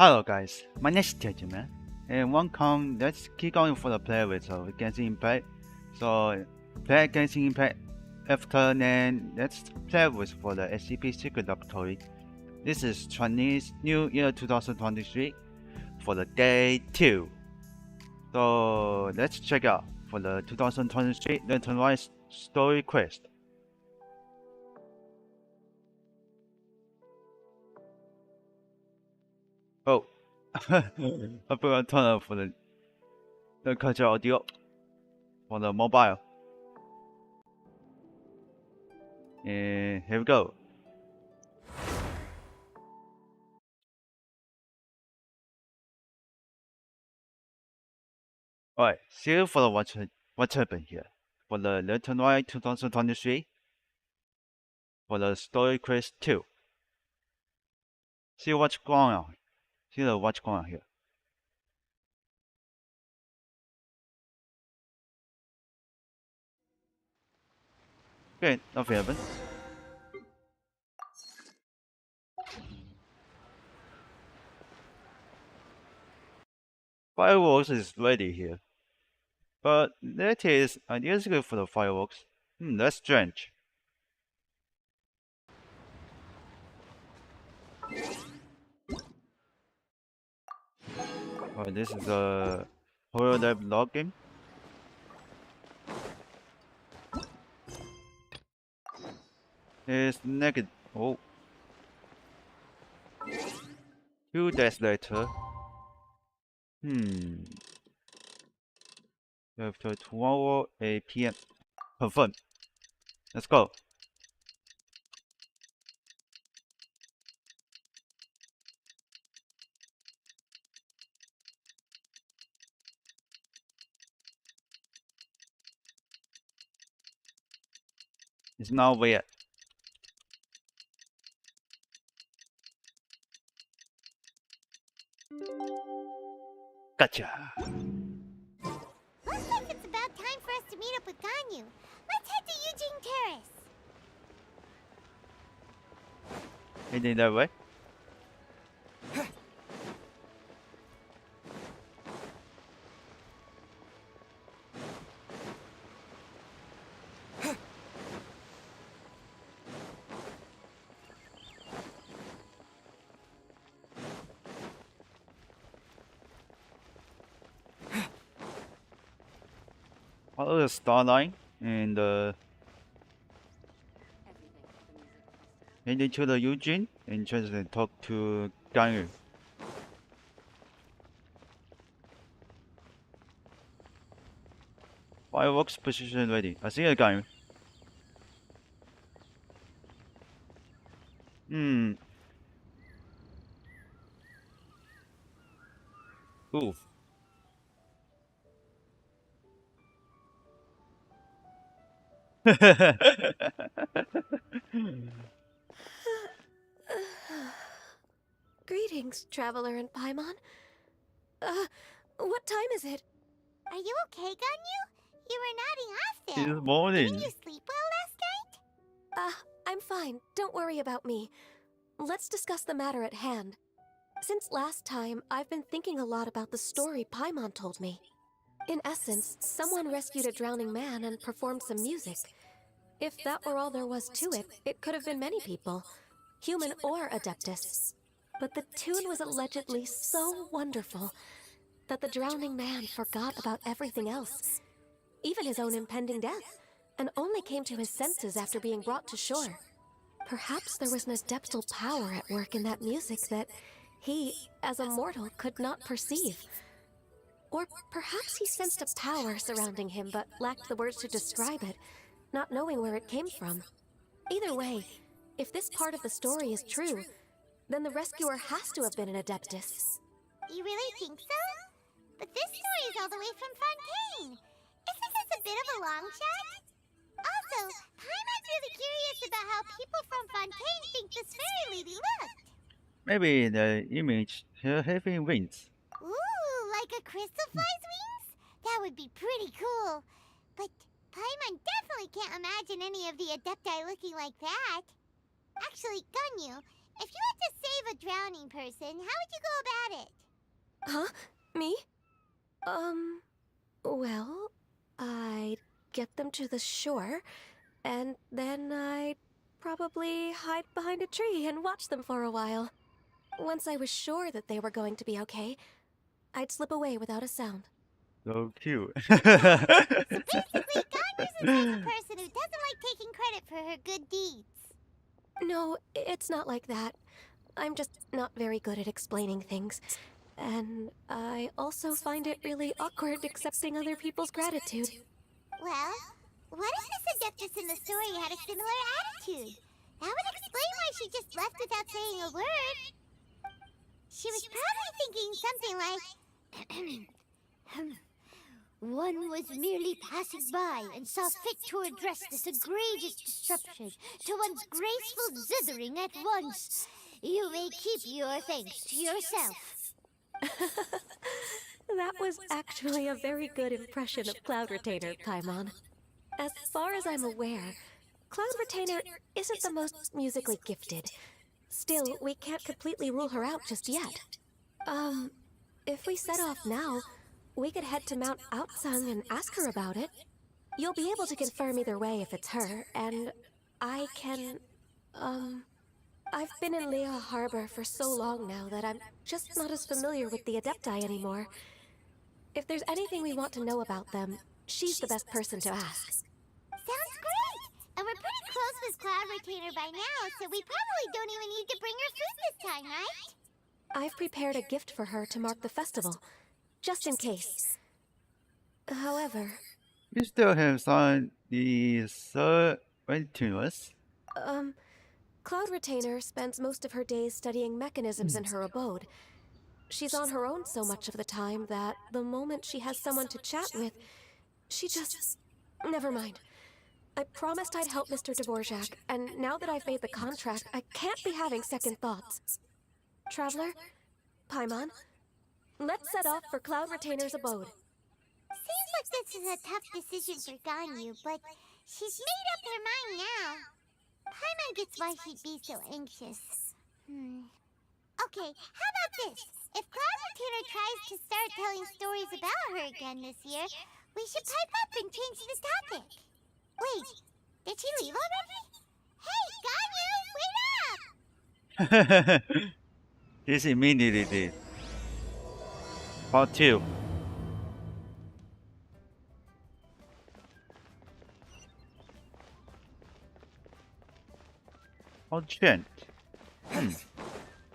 Hello guys, my name is Terengineer, and welcome. Let's keep going for the playlist of Genshin Impact. So play Genshin Impact after, then let's play with for the SCP Secret Laboratory. This is Chinese New Year 2023 for the day 2. So let's check out for the 2023 Lantern Story Quest. Oh, I forgot to turn on for the culture audio for the mobile. And here we go. Alright, see you for the what's happened here. For the Lantern 2023 for the Story Quest 2. See what's going on. See what's going on here. Okay, nothing happened. Fireworks is ready here. But that is unusual for the fireworks. That's strange. Alright, this is a horror lab log game. It's negative. Oh. 2 days later. After tomorrow 8 PM. Confirm. Let's go. It's now where? Gotcha. Looks like it's about time for us to meet up with Ganyu. Let's head to Eugene Terrace. Heading that way. Follow the star line and heading to the Eugene and try to talk to Ganyu. Fireworks position ready. I see a Ganyu. Ooh. Greetings, traveler in Paimon. What time is it? Are you okay, Ganyu? You were nodding off there. It's morning. Didn't you sleep well last night? I'm fine. Don't worry about me. Let's discuss the matter at hand. Since last time, I've been thinking a lot about the story Paimon told me. In essence, someone rescued a drowning man and performed some music. If that were all there was to it, it could have been many people, human or Adeptus. But the tune was allegedly so wonderful that the drowning man forgot about everything else, even his own impending death, and only came to his senses after being brought to shore. Perhaps there was an adeptal power at work in that music that he, as a mortal, could not perceive. Or perhaps he sensed a power surrounding him but lacked the words to describe it, not knowing where it came from. Either way, if this part of the story is true, then the rescuer has to have been an Adeptus. You really think so? But this story is all the way from Fontaine. Isn't this a bit of a long shot? Also, Paimon's really curious about how people from Fontaine think this fairy lady looked. Maybe the image her having wings. Ooh, like a crystal fly's wings? That would be pretty cool. But Paimon definitely can't imagine any of the Adepti looking like that. Actually, Ganyu, if you had to save a drowning person, how would you go about it? Huh? Me? Well, I'd get them to the shore, and then I'd probably hide behind a tree and watch them for a while. Once I was sure that they were going to be okay, I'd slip away without a sound. So cute. Basically, God uses as a person who doesn't like taking credit for her good deeds. No, it's not like that. I'm just not very good at explaining things. And I also find it really awkward accepting other people's gratitude. Well, what if this Adeptus in the story had a similar attitude? That would explain why she just left without saying a word. She was probably thinking something like, one was merely passing by and saw fit to address this egregious disruption to one's graceful zithering at once. You may keep your thanks to yourself. That was actually a very good impression of Cloud Retainer, Paimon. As far as I'm aware, Cloud Retainer isn't the most musically gifted. Still, we can't completely rule her out just yet. If we set off now, we could head to Mount Outsung and ask her about it. You'll be able to confirm either way if it's her, and I can, I've been in Lea Harbor for so long now that I'm just not as familiar with the Adepti anymore. If there's anything we want to know about them, she's the best person to ask. Sounds great! And we're pretty close with Cloud Retainer by now, so we probably don't even need to bring her food this time, right? I've prepared a gift for her to mark the festival, just in case. However... You still have some the third continuous? Cloud Retainer spends most of her days studying mechanisms in her abode. She's on her own so much of the time that the moment she has someone to chat with, she just... Never mind. I promised I'd help Mr. Dvorak, and now that I've made the contract, I can't be having second thoughts. Traveler, Paimon, let's set off for Cloud Retainer's abode. Seems like this is a tough decision for Ganyu, but she's made up her mind now. Paimon gets why she'd be so anxious. Okay, how about this? If Cloud Retainer tries to start telling stories about her again this year, we should pipe up and change the topic. Wait, did she leave already? Hey, Ganyu, wait up! This immediately did. Part 2. All change.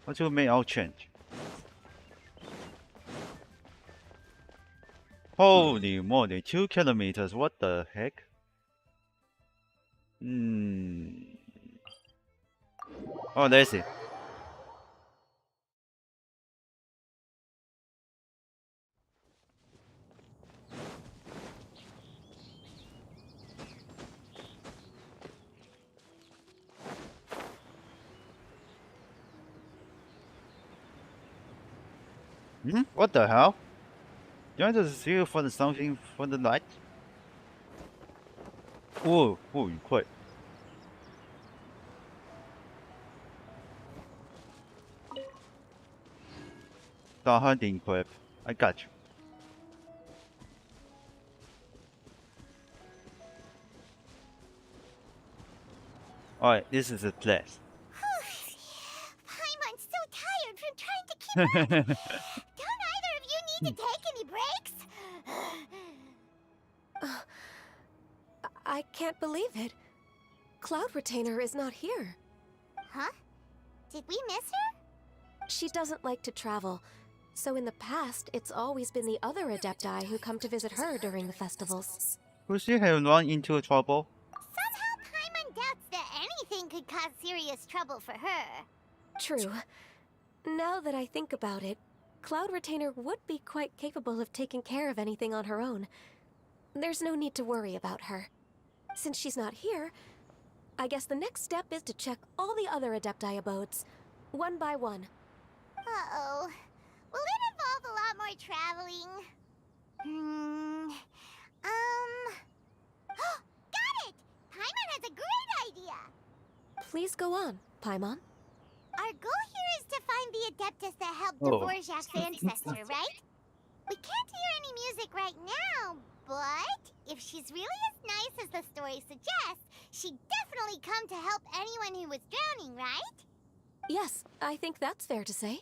What do you mean all change? Holy moly, 2 kilometers, what the heck? Oh, there's it. What the hell? You want to see for the something for the light? Oh, you quit. Start hunting, Quip. I got you. Alright, this is the place. Paimon's so tired from trying to keep up. Don't either of you need to take any breaks? I can't believe it. Cloud Retainer is not here. Huh? Did we miss her? She doesn't like to travel, so in the past, it's always been the other Adepti who come to visit her during the festivals. Could she have run into trouble? Somehow Paimon doubts that anything could cause serious trouble for her. True. Now that I think about it, Cloud Retainer would be quite capable of taking care of anything on her own. There's no need to worry about her. Since she's not here, I guess the next step is to check all the other Adepti abodes, one by one. Uh-oh. Will it involve a lot more traveling? Got it! Paimon has a great idea! Please go on, Paimon. Our goal here is to find the Adeptus that helped Oh. Dvorak's ancestor, right? We can't hear any music right now, but if she's really as nice as the story suggests, she'd definitely come to help anyone who was drowning, right? Yes, I think that's fair to say.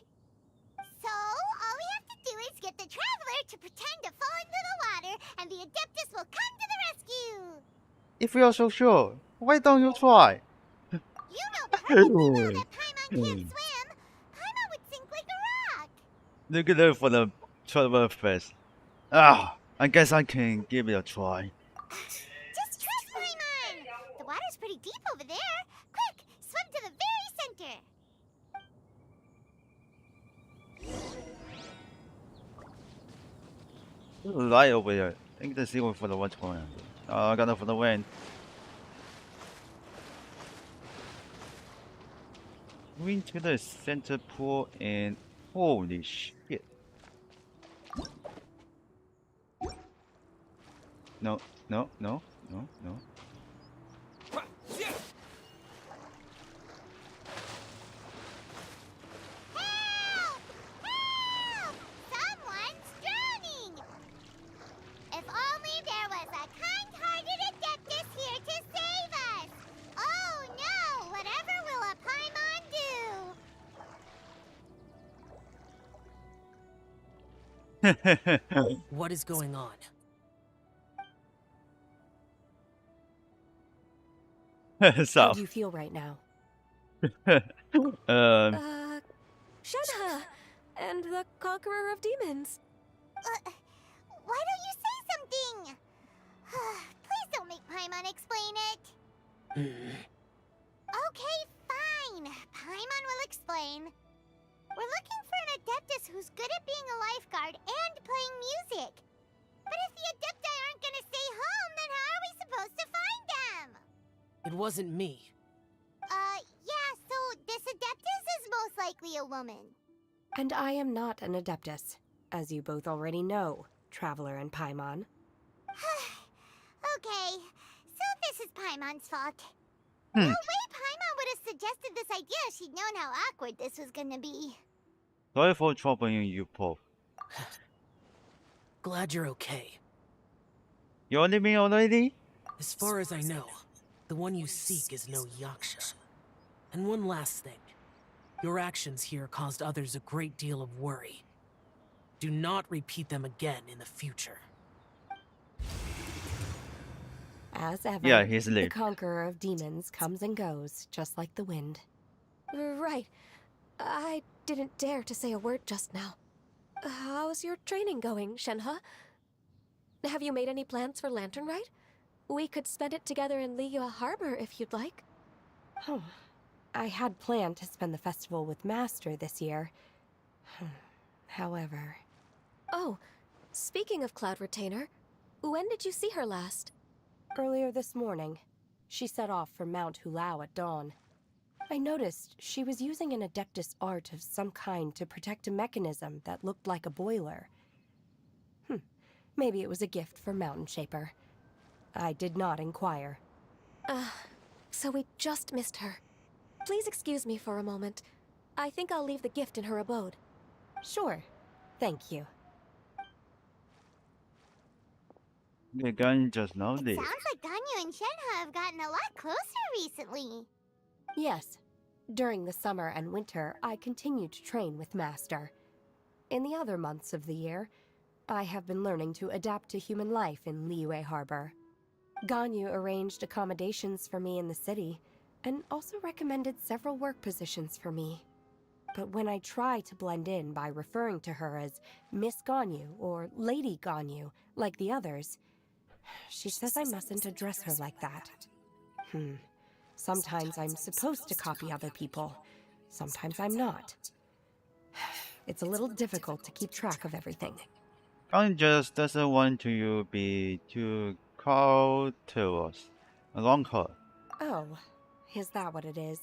So, all we have to do is get the Traveler to pretend to fall into the water, and the Adeptus will come to the rescue! If you're so sure, why don't you try? You know perfectly well that Paimon can't swim! Paimon would sink like a rock! Look at her for the traveler first. Ah, I guess I can give it a try. Just trust Paimon! The water's pretty deep over there. Quick, swim to the very center! Right over here. I think the sequel for the what's going on. I got it for the win. Going to the center pool and holy shit. No, no, no, no, no. Help! Help! Someone's drowning! If only there was a kind-hearted Adeptus here to save us! Oh no! Whatever will a Paimon do? What is going on? How So, do you feel right now? Shenhe! And the Conqueror of Demons. Why don't you say something? Please don't make Paimon explain it. Okay, fine. Paimon will explain. We're looking for an Adeptus who's good at being a lifeguard and playing music. But if the Adepti aren't gonna stay home, then how are we supposed to find them? It wasn't me. Yeah, so this Adeptus is most likely a woman. And I am not an Adeptus, as you both already know, Traveler and Paimon. Okay, so this is Paimon's fault. Hmm. No way Paimon would have suggested this idea if she'd known how awkward this was gonna be. sorry for troubling you both. Glad you're okay. You're leaving already? As far as I know, the one you seek is no Yaksha. And one last thing. Your actions here caused others a great deal of worry. Do not repeat them again in the future. As ever, Yeah, he's the late. Conqueror of Demons comes and goes, just like the wind. Right. I didn't dare to say a word just now. How's your training going, Shenhe? Have you made any plans for Lantern Rite? We could spend it together in Liyue Harbor if you'd like. Oh, I had planned to spend the festival with Master this year. However... Oh, speaking of Cloud Retainer, when did you see her last? Earlier this morning. She set off for Mount Hulao at dawn. I noticed she was using an Adeptus art of some kind to protect a mechanism that looked like a boiler. Maybe it was a gift for Mountain Shaper. I did not inquire. So we just missed her. Please excuse me for a moment. I think I'll leave the gift in her abode. Sure. Thank you. The gun just know It this. sounds like Ganyu and Shenhe have gotten a lot closer recently. Yes. During the summer and winter, I continue to train with Master. In the other months of the year, I have been learning to adapt to human life in Liyue Harbor. Ganyu arranged accommodations for me in the city, and also recommended several work positions for me. But when I try to blend in by referring to her as Miss Ganyu or Lady Ganyu, like the others, she says I mustn't address her like that. Sometimes I'm supposed to copy other people. Sometimes I'm not. It's a little difficult to keep track of everything. Gun just doesn't want you be too cold to us. Along her. Oh, is that what it is?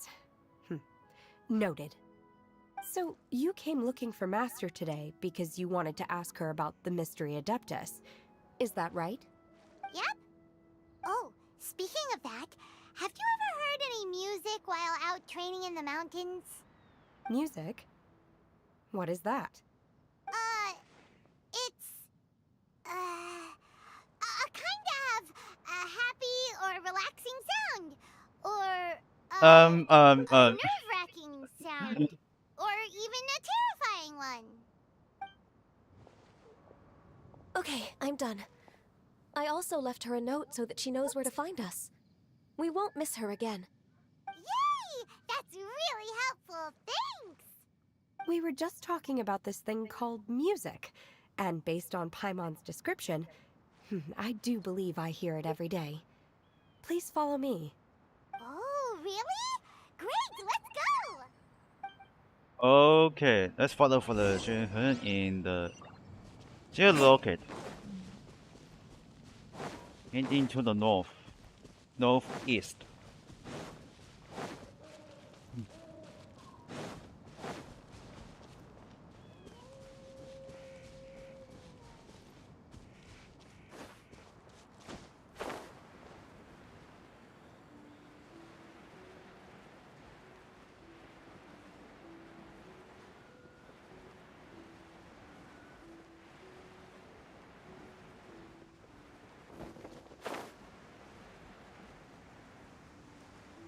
Noted. So, you came looking for Master today because you wanted to ask her about the Mystery Adeptus. Is that right? Yep. Oh, speaking of that, have you ever heard any music while out training in the mountains? Music? What is that? It's, a kind of a happy or relaxing sound. Or, a nerve-wracking sound. Or even a terrifying one. Okay, I'm done. I also left her a note so that she knows where to find us. We won't miss her again. Yay! That's really helpful. Thanks! We were just talking about this thing called music, and based on Paimon's description, I do believe I hear it every day. Please follow me. Oh, really? Great, let's go! Okay, let's follow for the Shinhen in the geolocate. Heading to the northeast.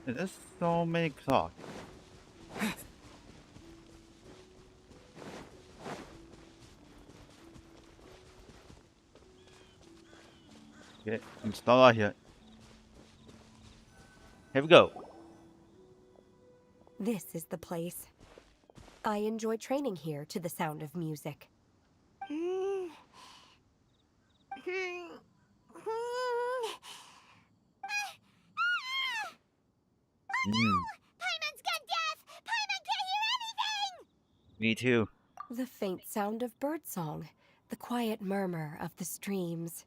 There's so many clocks. Okay, I'm still out here. Here we go. This is the place. I enjoy training here to the sound of music. Paimon's gone deaf! Paimon can't hear anything! Me too. The faint sound of birdsong, the quiet murmur of the streams.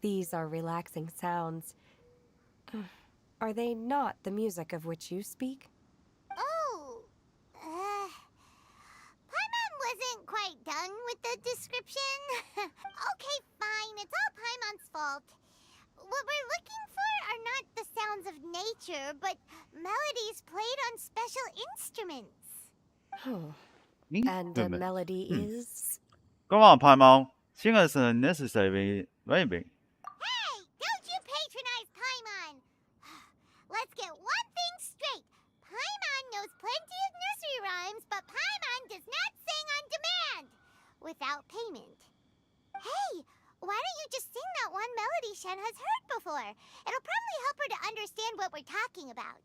These are relaxing sounds. Are they not the music of which you speak? Oh, Paimon wasn't quite done with the description. Okay, fine, it's all Paimon's fault. What we're looking for are not the sounds of nature, but melodies played on special instruments. And a melody is... Go on, Paimon. Sing us a necessary rhyming. Hey, don't you patronize Paimon! Let's get one thing straight. Paimon knows plenty of nursery rhymes, but Paimon does not sing on demand. Without payment. Hey, why don't you just sing that one melody Shen has heard before? It'll probably help her to understand what we're talking about.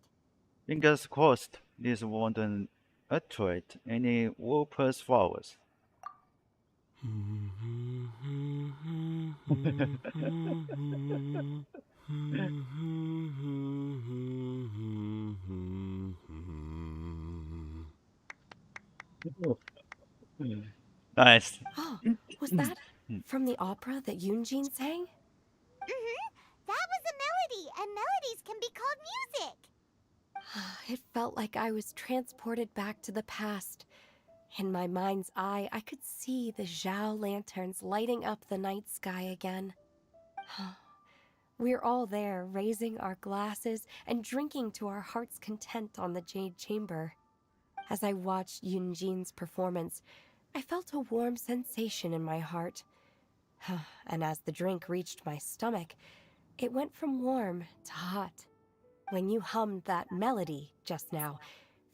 Fingers crossed this won't attract any Whoopers flowers. Nice. Oh, was that from the opera that Yunjin sang? That was a melody, and melodies can be called music. It felt like I was transported back to the past. In my mind's eye, I could see the Zhao lanterns lighting up the night sky again. We're all there, raising our glasses and drinking to our heart's content on the Jade Chamber. As I watched Yunjin's performance, I felt a warm sensation in my heart. And as the drink reached my stomach, it went from warm to hot. When you hummed that melody just now,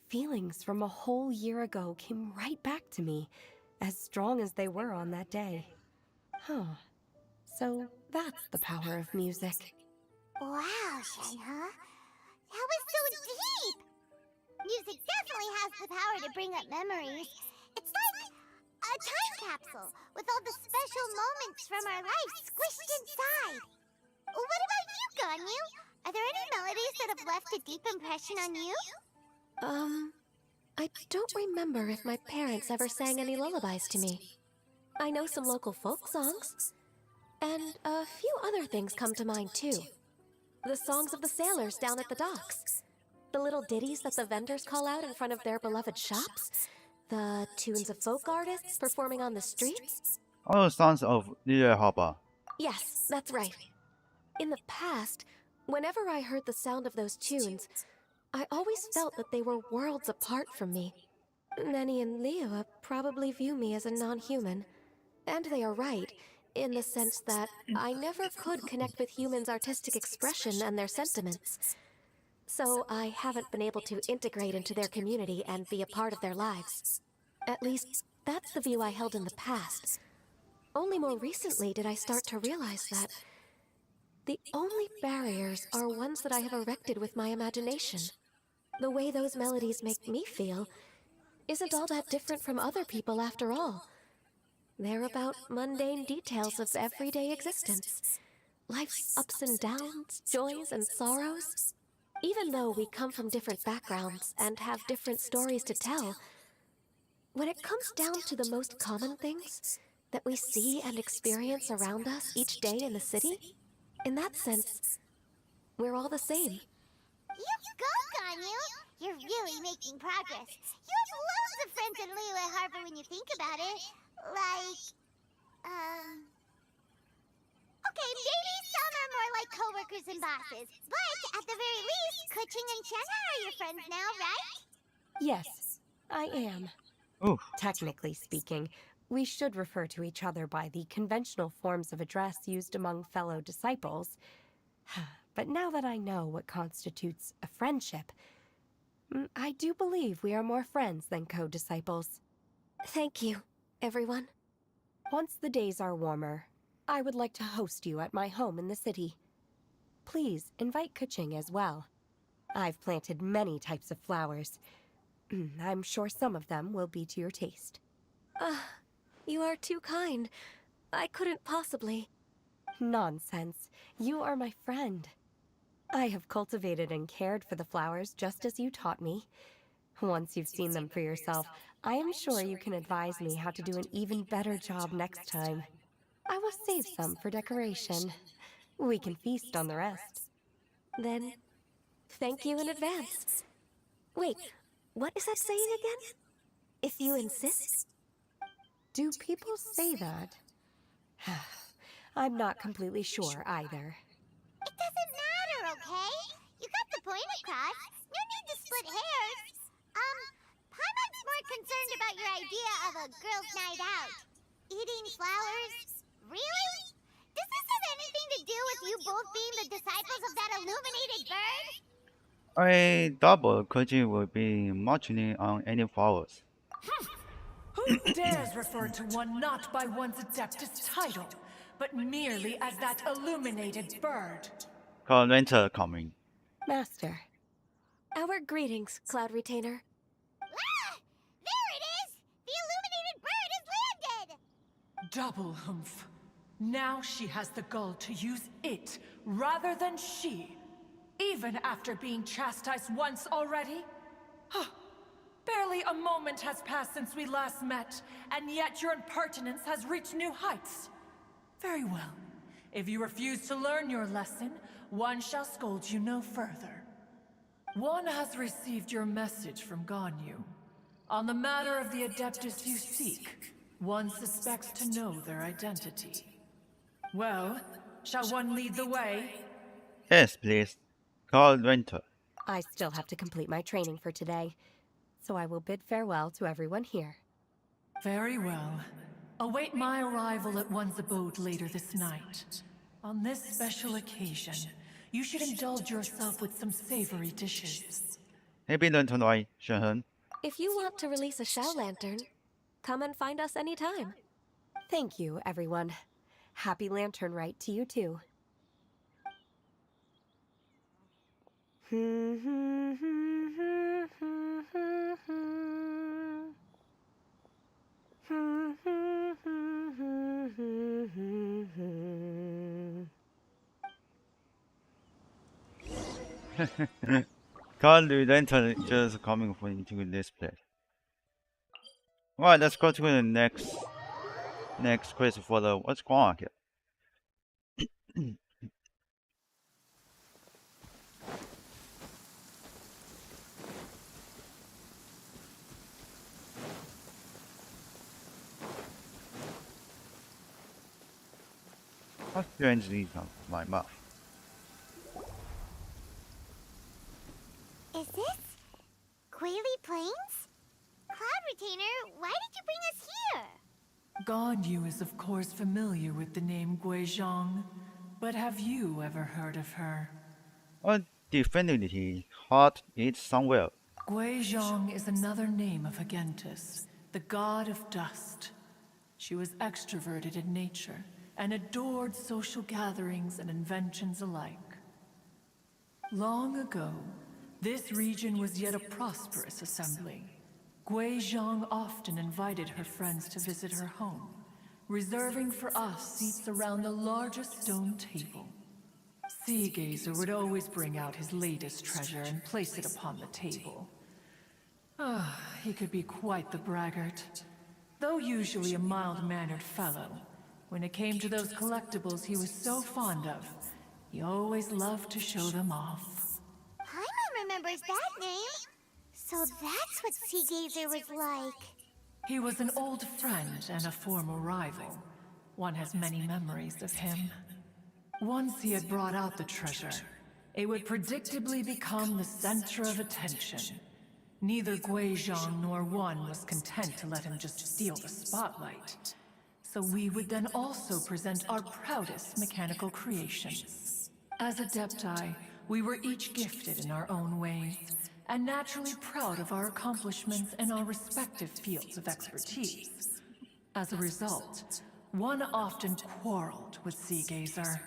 feelings from a whole year ago came right back to me, as strong as they were on that day. So that's the power of music. Wow, Shenhe. That was so deep! Music definitely has the power to bring up memories. It's like a time capsule with all the special moments from our lives squished inside. What about you, Ganyu? Are there any melodies that have left a deep impression on you? I don't remember if my parents ever sang any lullabies to me. I know some local folk songs, and a few other things come to mind too. The songs of the sailors down at the docks, the little ditties that the vendors call out in front of their beloved shops, the tunes of folk artists performing on the streets. All the sounds of Liye Haba. Yes, that's right. In the past, whenever I heard the sound of those tunes, I always felt that they were worlds apart from me. Nenny and Leoa probably view me as a non-human. And they are right, in the sense that I never could connect with humans' artistic expression and their sentiments. So I haven't been able to integrate into their community and be a part of their lives. At least, that's the view I held in the past. Only more recently did I start to realize that the only barriers are ones that I have erected with my imagination. The way those melodies make me feel isn't all that different from other people after all. They're about mundane details of everyday existence. Life's ups and downs, joys and sorrows. Even though we come from different backgrounds and have different stories to tell, when it comes down to the most common things that we see and experience around us each day in the city, in that sense, we're all the same. You go, Ganyu! You're really making progress. You have loads of friends in Liyue Harbor when you think about it. Like, okay, maybe some are more like coworkers and bosses. But, at the very least, Kuching and Shenna are your friends now, right? Yes, I am. Ooh. Technically speaking, we should refer to each other by the conventional forms of address used among fellow disciples. But now that I know what constitutes a friendship, I do believe we are more friends than co-disciples. Thank you, everyone. Once the days are warmer, I would like to host you at my home in the city. Please invite Kuching as well. I've planted many types of flowers. I'm sure some of them will be to your taste. You are too kind. I couldn't possibly. Nonsense. You are my friend. I have cultivated and cared for the flowers just as you taught me. Once you've seen them for yourself, I am sure you can advise me how to do an even better job next time. I will save some for decoration. We can feast on the rest. Then, thank you in advance. Wait, what is that saying again? If you insist? Do people say that? I'm not completely sure either. It doesn't matter, okay? You got the point across. No need to split hairs. Paimon's more concerned about your idea of a girls' night out. Eating flowers? Really? Does this have anything to do with you both being the disciples of that illuminated bird? I double Koji will be marching on any flowers. Who dares refer to one not by one's Adeptus title, but merely as that illuminated bird? Renter coming. Master. Our greetings, Cloud Retainer. Ah! There it is! The illuminated bird has landed! Double humph. Now she has the gall to use it rather than she, even after being chastised once already? Barely a moment has passed since we last met, and yet your impertinence has reached new heights. Very well. If you refuse to learn your lesson, one shall scold you no further. One has received your message from Ganyu. On the matter of the Adeptus you seek, one suspects to know their identity. Well, shall one lead the way? Yes, please. Call Renter. I still have to complete my training for today, so I will bid farewell to everyone here. Very well. Await my arrival at one's abode later this night. On this special occasion, you should indulge yourself with some savory dishes. Happy Lantern Eye, Shenhen. If you want to release a Shao Lantern, come and find us anytime. Thank you, everyone. Happy Lantern Rite to you too. Call the Lantern just coming into this place. Alright, let's go to the next quest for the what's going on here. How strangely from my mouth. Is this Quaily Plains? Cloud Retainer, why did you bring us here? Ganyu is of course familiar with the name Guizhong, but have you ever heard of her? I definitely heard it somewhere. Guizhong is another name of Agentis, the god of dust. She was extroverted in nature and adored social gatherings and inventions alike. Long ago, this region was yet a prosperous assembly. Guizhong often invited her friends to visit her home, reserving for us seats around the largest stone table. Sea Gazer would always bring out his latest treasure and place it upon the table. He could be quite the braggart. Though usually a mild-mannered fellow, when it came to those collectibles he was so fond of, he always loved to show them off. Paimon remembers that name. So that's what Sea Gazer was like. He was an old friend and a former rival. One has many memories of him. Once he had brought out the treasure, it would predictably become the center of attention. Neither Guizhong nor One was content to let him just steal the spotlight. So we would then also present our proudest mechanical creations. As Adepti, we were each gifted in our own ways, and naturally proud of our accomplishments in our respective fields of expertise. As a result, One often quarreled with Sea Gazer.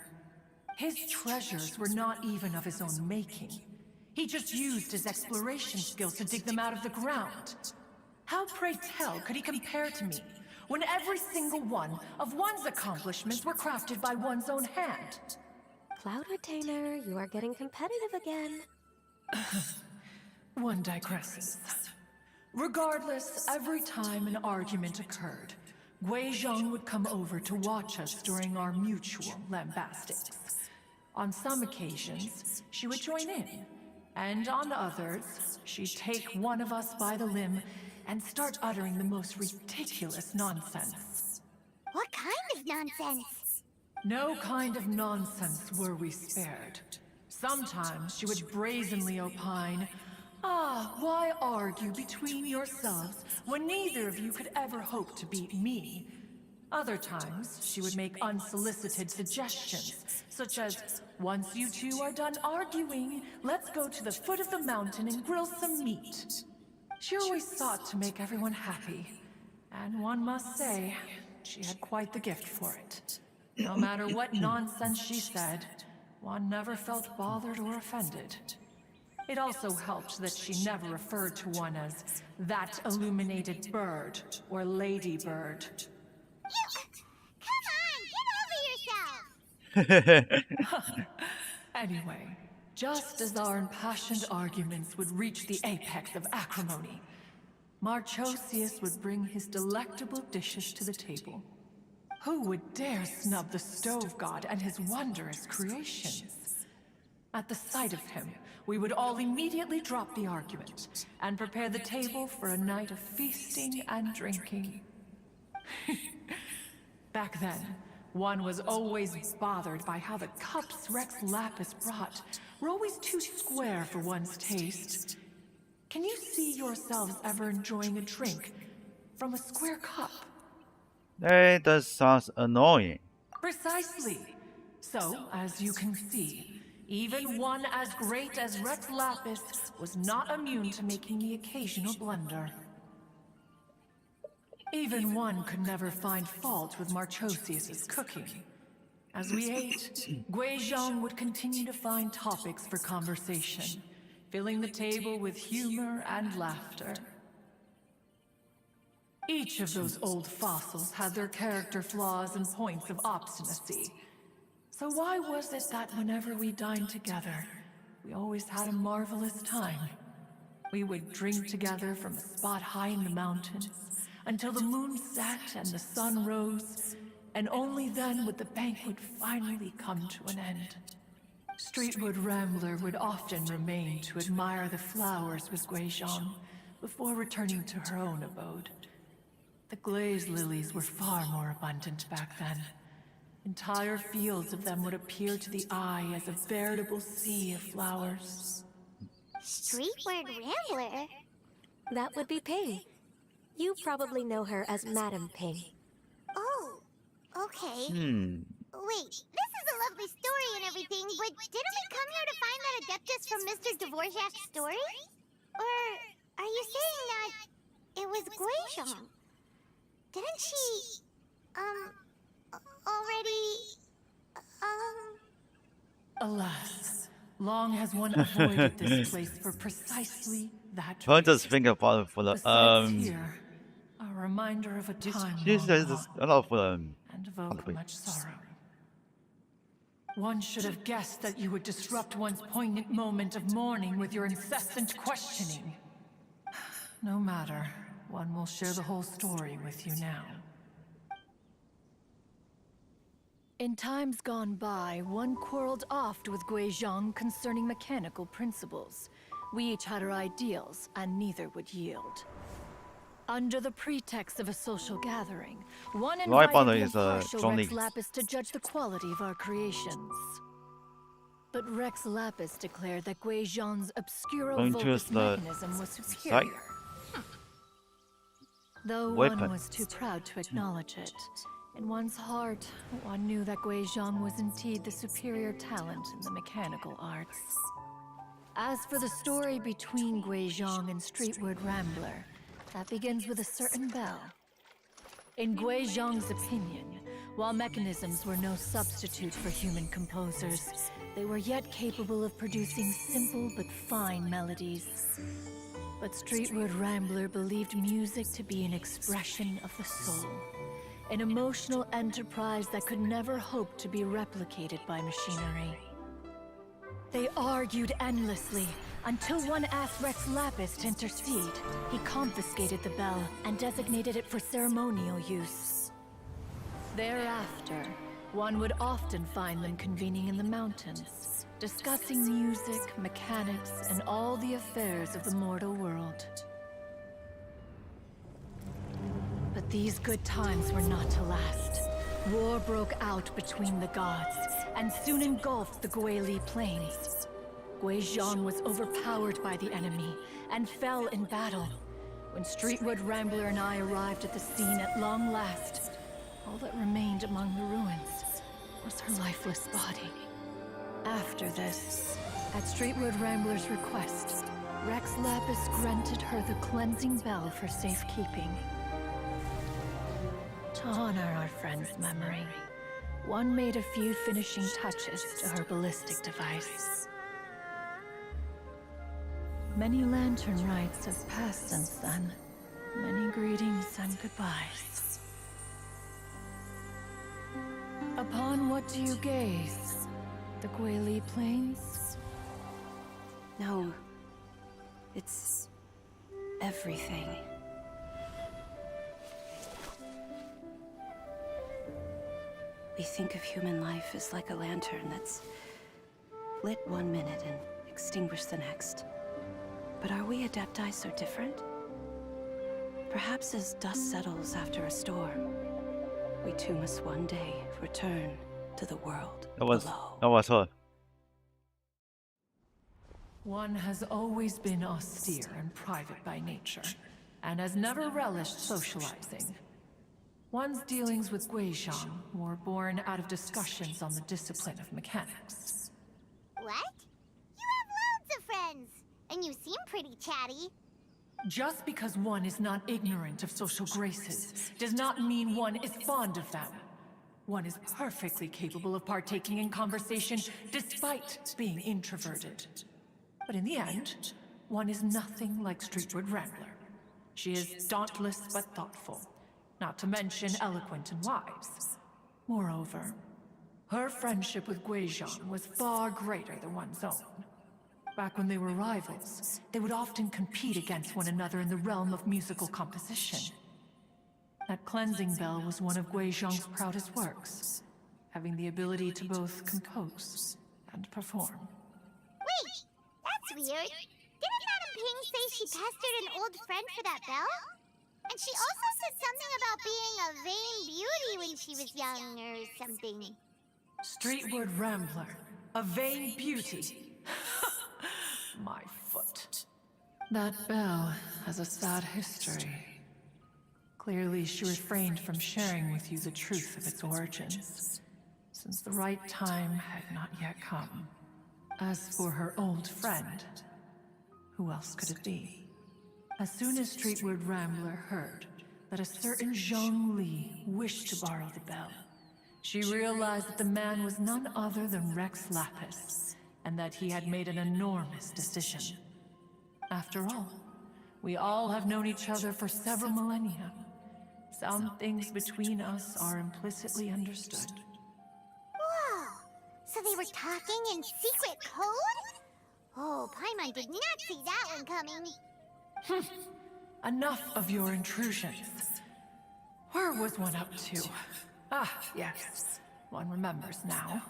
His treasures were not even of his own making. He just used his exploration skills to dig them out of the ground. How, pray tell, could he compare to me, when every single one of One's accomplishments were crafted by one's own hand? Cloud Retainer, you are getting competitive again. One digresses. Regardless, every time an argument occurred, Guizhong would come over to watch us during our mutual lambastics. On some occasions, she would join in, and on others, she'd take one of us by the limb and start uttering the most ridiculous nonsense. What kind of nonsense? No kind of nonsense were we spared. Sometimes she would brazenly opine, why argue between yourselves when neither of you could ever hope to beat me? Other times, she would make unsolicited suggestions, such as, once you two are done arguing, let's go to the foot of the mountain and grill some meat. She always sought to make everyone happy, and one must say, she had quite the gift for it. No matter what nonsense she said, one never felt bothered or offended. It also helped that she never referred to one as that illuminated bird or ladybird. Come on, get over yourself! Anyway, just as our impassioned arguments would reach the apex of acrimony, Marchosius would bring his delectable dishes to the table. Who would dare snub the stove god and his wondrous creations? At the sight of him, we would all immediately drop the argument and prepare the table for a night of feasting and drinking. Back then, one was always bothered by how the cups Rex Lapis brought were always too square for one's taste. Can you see yourselves ever enjoying a drink from a square cup? That does sound annoying. Precisely. So, as you can see, even one as great as Rex Lapis was not immune to making the occasional blunder. Even one could never find fault with Marchosius's cooking. As we ate, Guizhong would continue to find topics for conversation, filling the table with humor and laughter. Each of those old fossils had their character flaws and points of obstinacy. So why was it that whenever we dined together, we always had a marvelous time? We would drink together from a spot high in the mountains, until the moon set and the sun rose, and only then would the banquet finally come to an end. Streetwood Rambler would often remain to admire the flowers with Guizhong before returning to her own abode. The glazed lilies were far more abundant back then. Entire fields of them would appear to the eye as a veritable sea of flowers. Streetward Rambler? That would be Ping. You probably know her as Madam Ping. Oh, okay. Wait, this is a lovely story and everything, but didn't we come here to find that Adeptus from Mr. Dvorak's story? Or are you saying that it was Guizhong? Didn't she, already, Alas, long has one avoided this place for precisely that I just reason. think about it for the Besides here, a reminder of a time this long is gone, a lot for and evoke wait. much sorrow. One should have guessed that you would disrupt one's poignant moment of mourning with your incessant questioning. No matter, one will share the whole story with you now. In times gone by, one quarreled oft with Guizhong concerning mechanical principles. We each had our ideals, and neither would yield. Under the pretext of a social gathering, one Right invited button the is impartial John Rex Lee. Lapis to judge the quality of our creations. But Rex Lapis declared that Guizhong's obscuro Going to Vulpus the mechanism was superior. Though Weapon. one was too proud to acknowledge it, in one's heart, one knew that Guizhong was indeed the superior talent in the mechanical arts. As for the story between Guizhong and Streetward Rambler, that begins with a certain bell. In Guizhong's opinion, while mechanisms were no substitute for human composers, they were yet capable of producing simple but fine melodies. But Streetward Rambler believed music to be an expression of the soul, an emotional enterprise that could never hope to be replicated by machinery. They argued endlessly, until one asked Rex Lapis to intercede. He confiscated the bell and designated it for ceremonial use. Thereafter, one would often find them convening in the mountains, discussing music, mechanics, and all the affairs of the mortal world. But these good times were not to last. War broke out between the gods, and soon engulfed the Guili Plains. Guizhong was overpowered by the enemy, and fell in battle. When Streetward Rambler and I arrived at the scene at long last, all that remained among the ruins was her lifeless body. After this, at Streetward Rambler's request, Rex Lapis granted her the cleansing bell for safekeeping. To honor our friend's memory, one made a few finishing touches to her ballistic device. Many lantern rites have passed since then. Many greetings and goodbyes. Upon what do you gaze? The Guili Plains? No. It's everything. We think of human life as like a lantern that's lit one minute and extinguished the next. But are we Adepti so different? Perhaps as dust settles after a storm, we too must one day return to the world below. That was her. One has always been austere and private by nature, and has never relished socializing. One's dealings with Guizhong were born out of discussions on the discipline of mechanics. What? You have loads of friends, and you seem pretty chatty. Just because one is not ignorant of social graces does not mean one is fond of them. One is perfectly capable of partaking in conversation despite being introverted. But in the end, one is nothing like Streetward Rambler. She is dauntless but thoughtful, not to mention eloquent and wise. Moreover, her friendship with Guizhong was far greater than one's own. Back when they were rivals, they would often compete against one another in the realm of musical composition. That cleansing bell was one of Guizhong's proudest works, having the ability to both compose and perform. Wait, that's weird. Didn't Madam Ping say she pestered an old friend for that bell? And she also said something about being a vain beauty when she was young or something. Streetward Rambler, a vain beauty. My foot. That bell has a sad history. Clearly, she refrained from sharing with you the truth of its origins, since the right time had not yet come. As for her old friend, who else could it be? As soon as Streetward Rambler heard that a certain Zhong Li wished to borrow the bell, she realized that the man was none other than Rex Lapis, and that he had made an enormous decision. After all, we all have known each other for several millennia. Some things between us are implicitly understood. Whoa! So they were talking in secret code? Oh, Paimon did not see that one coming. Enough of your intrusions. Where was one up to? Ah, yes. One remembers now.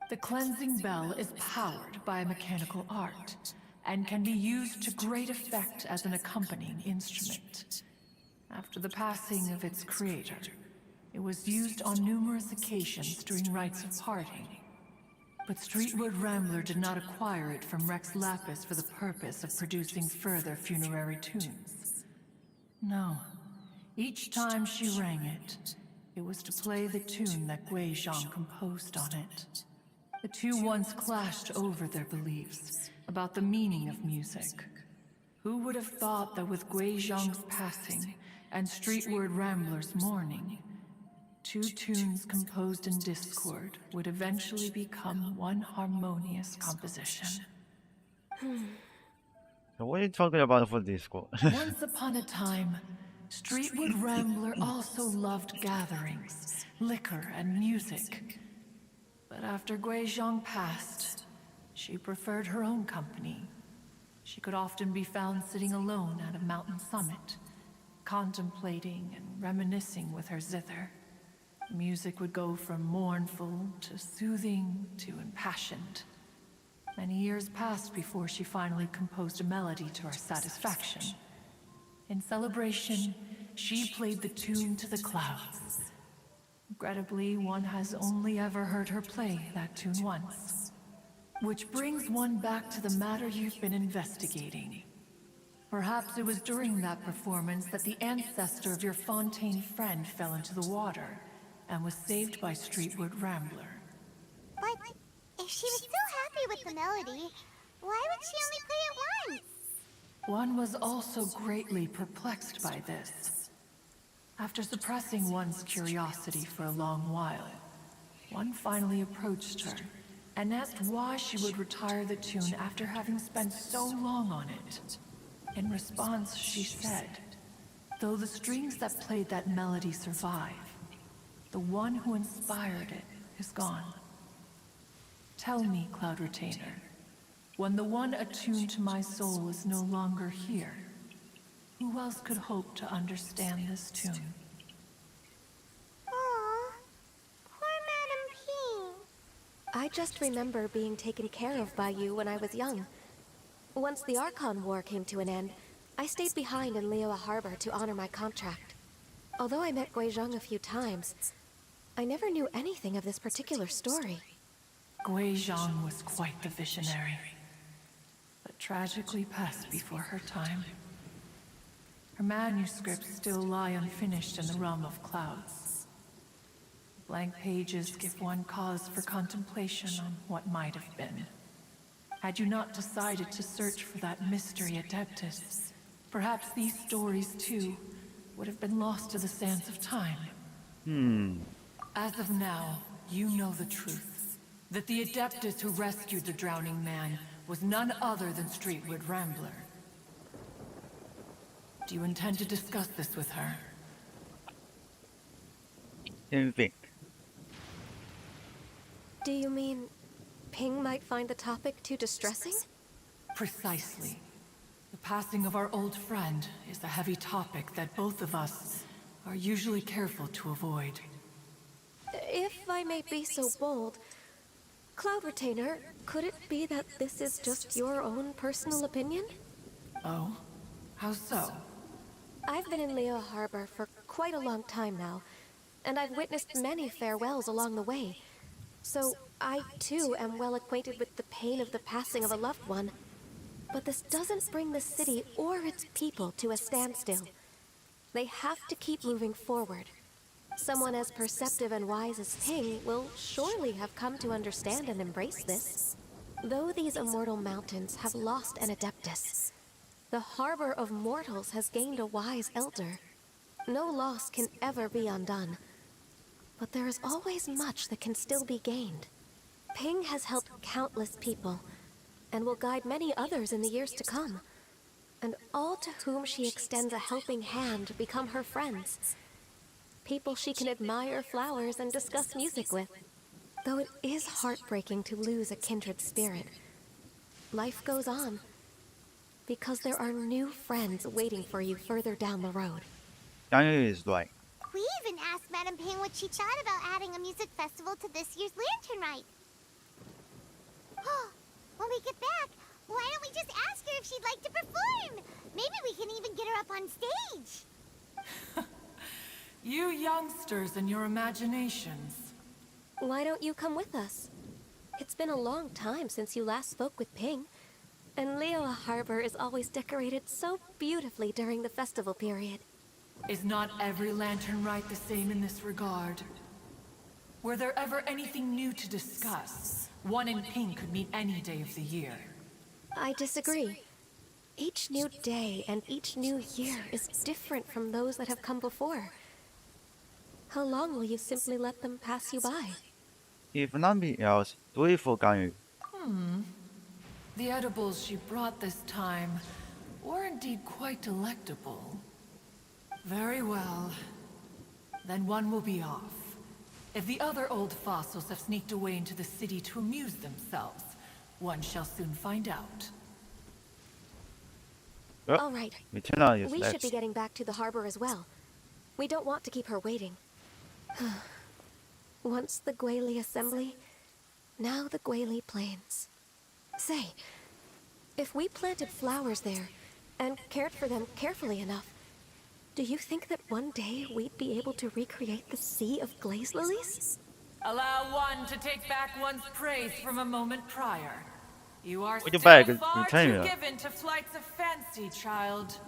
The cleansing bell is powered by a mechanical art, and can be used to great effect as an accompanying instrument. After the passing of its creator, it was used on numerous occasions during rites of parting. But Streetward Rambler did not acquire it from Rex Lapis for the purpose of producing further funerary tunes. No. Each time she rang it, it was to play the tune that Gui Zhang composed on it. The two once clashed over their beliefs about the meaning of music. Who would have thought that with Gui Zhang's passing and Streetward Rambler's mourning, two tunes composed in discord would eventually become one harmonious composition? So what are you talking about for Discord? Once upon a time, Streetward Rambler also loved gatherings, liquor, and music. But after Gui Zhang passed, she preferred her own company. She could often be found sitting alone at a mountain summit, contemplating and reminiscing with her zither. Music would go from mournful to soothing to impassioned. Many years passed before she finally composed a melody to her satisfaction. In celebration, she played the tune to the clouds. Regrettably, one has only ever heard her play that tune once. Which brings one back to the matter you've been investigating. Perhaps it was during that performance that the ancestor of your Fontaine friend fell into the water and was saved by Streetward Rambler. But if she was so happy with the melody, why would she only play it once? One was also greatly perplexed by this. After suppressing one's curiosity for a long while, one finally approached her and asked why she would retire the tune after having spent so long on it. In response, she said, "Though the strings that played that melody survive, the one who inspired it is gone. Tell me, Cloud Retainer, when the one attuned to my soul is no longer here, who else could hope to understand this tune?" Aw, poor Madam P. I just remember being taken care of by you when I was young. Once the Archon War came to an end, I stayed behind in Liyue Harbor to honor my contract. Although I met Gui Zhang a few times, I never knew anything of this particular story. Gui Zhang was quite the visionary, but tragically passed before her time. Her manuscripts still lie unfinished in the realm of clouds. Blank pages give one cause for contemplation on what might have been. Had you not decided to search for that mystery Adeptus, perhaps these stories too would have been lost to the sands of time. As of now, you know the truth. That the Adeptus who rescued the drowning man was none other than Streetward Rambler. Do you intend to discuss this with her? Anything. Do you mean Ping might find the topic too distressing? Precisely. The passing of our old friend is a heavy topic that both of us are usually careful to avoid. If I may be so bold, Cloud Retainer, could it be that this is just your own personal opinion? Oh? How so? I've been in Liyue Harbor for quite a long time now, and I've witnessed many farewells along the way. So I, too, am well acquainted with the pain of the passing of a loved one. But this doesn't bring the city or its people to a standstill. They have to keep moving forward. Someone as perceptive and wise as Ping will surely have come to understand and embrace this. Though these immortal mountains have lost an adeptus, the harbor of mortals has gained a wise elder. No loss can ever be undone, but there is always much that can still be gained. Ping has helped countless people, and will guide many others in the years to come. And all to whom she extends a helping hand become her friends. People she can admire flowers and discuss music with. Though it is heartbreaking to lose a kindred spirit, life goes on, because there are new friends waiting for you further down the road. Yang is right. We even asked Madame Ping what she thought about adding a music festival to this year's Lantern Rite. When we get back, why don't we just ask her if she'd like to perform? Maybe we can even get her up on stage. You youngsters and your imaginations. Why don't you come with us? It's been a long time since you last spoke with Ping, and Liyue Harbor is always decorated so beautifully during the festival period. Is not every Lantern Rite the same in this regard? Were there ever anything new to discuss? One in Ping could meet any day of the year. I disagree. Each new day and each new year is different from those that have come before. How long will you simply let them pass you by? If nothing else, do it for Gang Yu. The edibles she brought this time were indeed quite delectable. Very well. Then one will be off. If the other old fossils have sneaked away into the city to amuse themselves, one shall soon find out. All right. We should be getting back to the harbor as well. We don't want to keep her waiting. Once the Guili Assembly, now the Guili Plains. Say, if we planted flowers there and cared for them carefully enough, do you think that one day we'd be able to recreate the sea of glaze lilies? Allow one to take back one's praise from a moment prior. You are What you still bag? far Terengineer. too given to flights of fancy, child.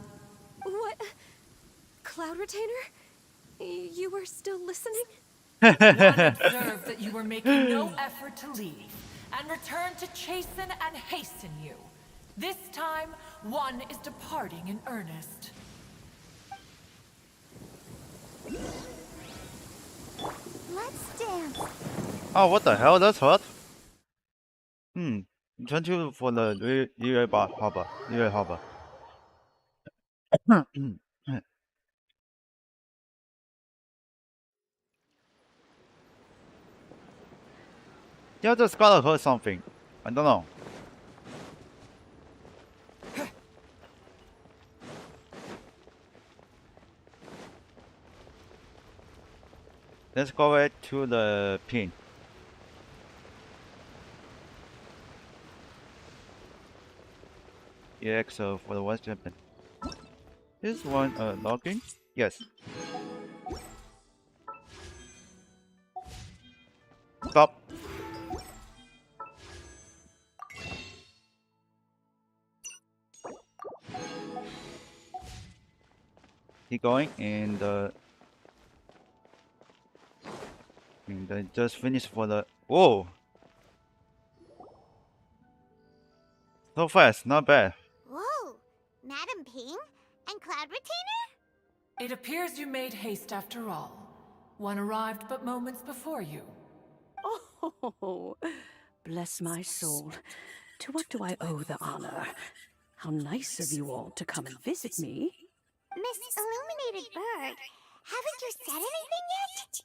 What? Cloud Retainer? You were still listening? One observed that you were making no effort to leave, and returned to chasten and hasten you. This time, one is departing in earnest. Let's dance. Oh, what the hell? That's hot. Thank you for the Liyue Harbor. Yeah, just gotta heard something. I don't know. Let's go back to the pin. EX for the West Japan. Is one logging? Yes. Stop. Keep going and I just finished for the whoa. So fast, not bad. Whoa, Madame Ping and Cloud Retainer? It appears you made haste after all. One arrived but moments before you. Oh, bless my soul. To what do I owe the honor? How nice of you all to come and visit me. Miss Illuminated Bird, haven't you said anything yet?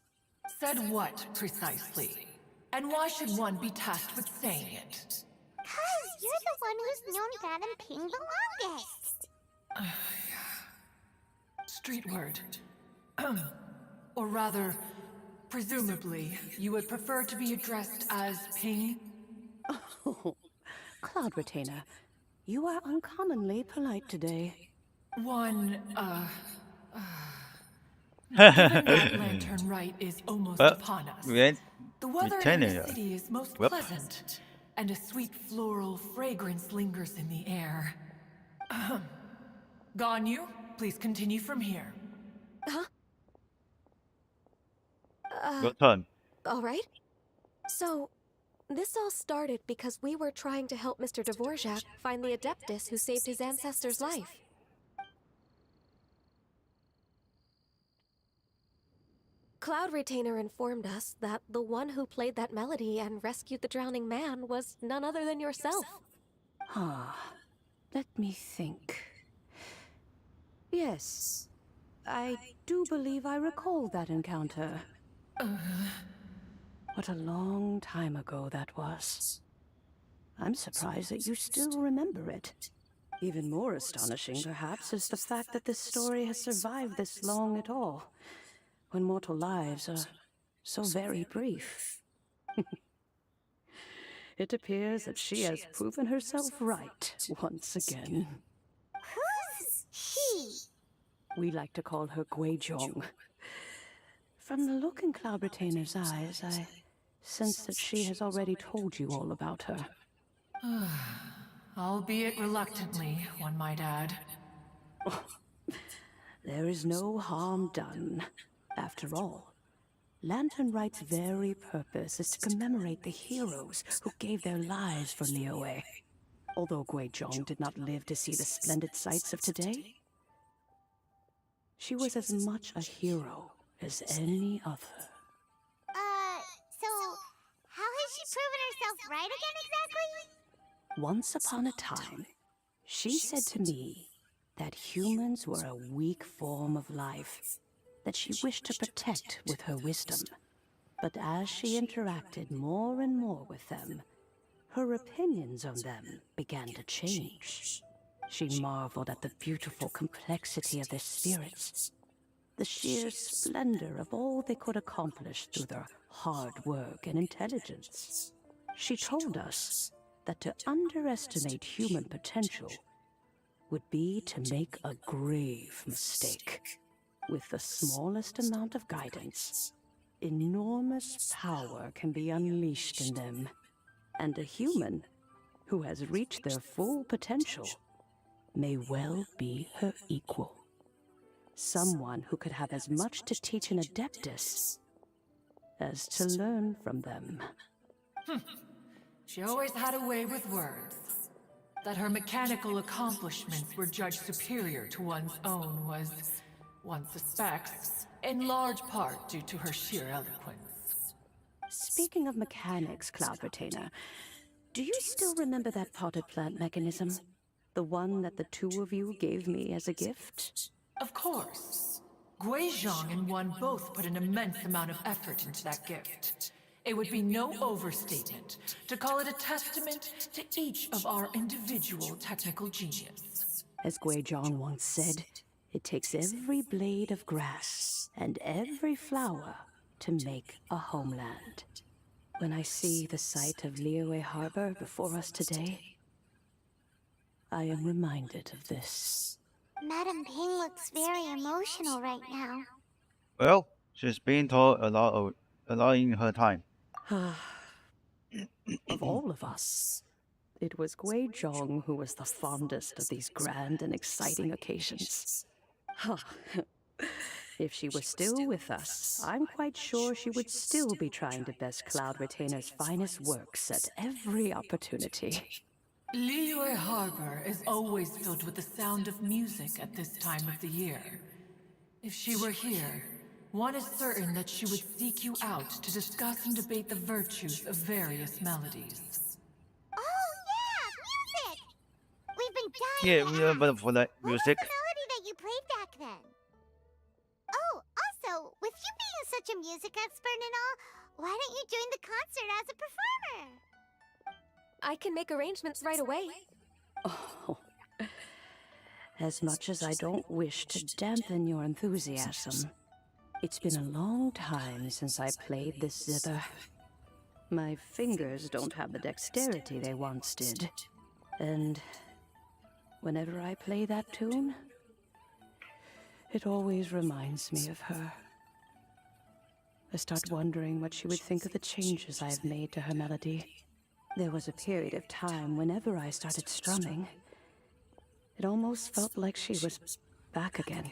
Said what, precisely? And why should one be tasked with saying it? 'Cause you're the one who's known Madame Ping the longest. Street word. Or rather, presumably, you would prefer to be addressed as Ping? Oh, Cloud Retainer, you are uncommonly polite today. Given that Lantern Rite is almost upon us. The weather in the city is most pleasant, and a sweet floral fragrance lingers in the air. Ganyu, please continue from here. Huh? Your turn. All right. So, this all started because we were trying to help Mr. Dvorak find the Adeptus who saved his ancestor's life. Cloud Retainer informed us that the one who played that melody and rescued the drowning man was none other than yourself. Let me think. Yes, I do believe I recall that encounter. What a long time ago that was. I'm surprised that you still remember it. Even more astonishing, perhaps, is the fact that this story has survived this long at all, when mortal lives are so very brief. It appears that she has proven herself right once again. Who's she? We like to call her Guizhong. From the look in Cloud Retainer's eyes, I sense that she has already told you all about her. Albeit reluctantly, one might add. There is no harm done. After all, Lantern Rite's very purpose is to commemorate the heroes who gave their lives for Liyue. Although Guizhong did not live to see the splendid sights of today, she was as much a hero as any other. So, how has she proven herself right again exactly? Once upon a time, she said to me that humans were a weak form of life that she wished to protect with her wisdom. But as she interacted more and more with them, her opinions on them began to change. She marveled at the beautiful complexity of their spirits, the sheer splendor of all they could accomplish through their hard work and intelligence. She told us that to underestimate human potential would be to make a grave mistake. With the smallest amount of guidance, enormous power can be unleashed in them, and a human who has reached their full potential may well be her equal. Someone who could have as much to teach an Adeptus as to learn from them. She always had a way with words. That her mechanical accomplishments were judged superior to one's own was, one suspects, in large part due to her sheer eloquence. Speaking of mechanics, Cloud Retainer, do you still remember that potted plant mechanism? The one that the two of you gave me as a gift? Of course. Guizhong and one both put an immense amount of effort into that gift. It would be no overstatement to call it a testament to each of our individual technical genius. As Guizhong once said, it takes every blade of grass and every flower to make a homeland. When I see the sight of Liyue Harbor before us today, I am reminded of this. Madame Ping looks very emotional right now. Well, she's been told a lot in her time. Of all of us, it was Guizhong who was the fondest of these grand and exciting occasions. If she were still with us, I'm quite sure she would still be trying to best Cloud Retainer's finest works at every opportunity. Liyue Harbor is always filled with the sound of music at this time of the year. If she were here, one is certain that she would seek you out to discuss and debate the virtues of various melodies. Oh yeah, music! We've been dying Yeah, to we remember for the What was music. the melody that you played back then? Oh, also, with you being such a music expert and all, why don't you join the concert as a performer? I can make arrangements right away. Oh, as much as I don't wish to dampen your enthusiasm, it's been a long time since I played this zither. My fingers don't have the dexterity they once did, and whenever I play that tune, it always reminds me of her. I start wondering what she would think of the changes I have made to her melody. There was a period of time whenever I started strumming, it almost felt like she was back again.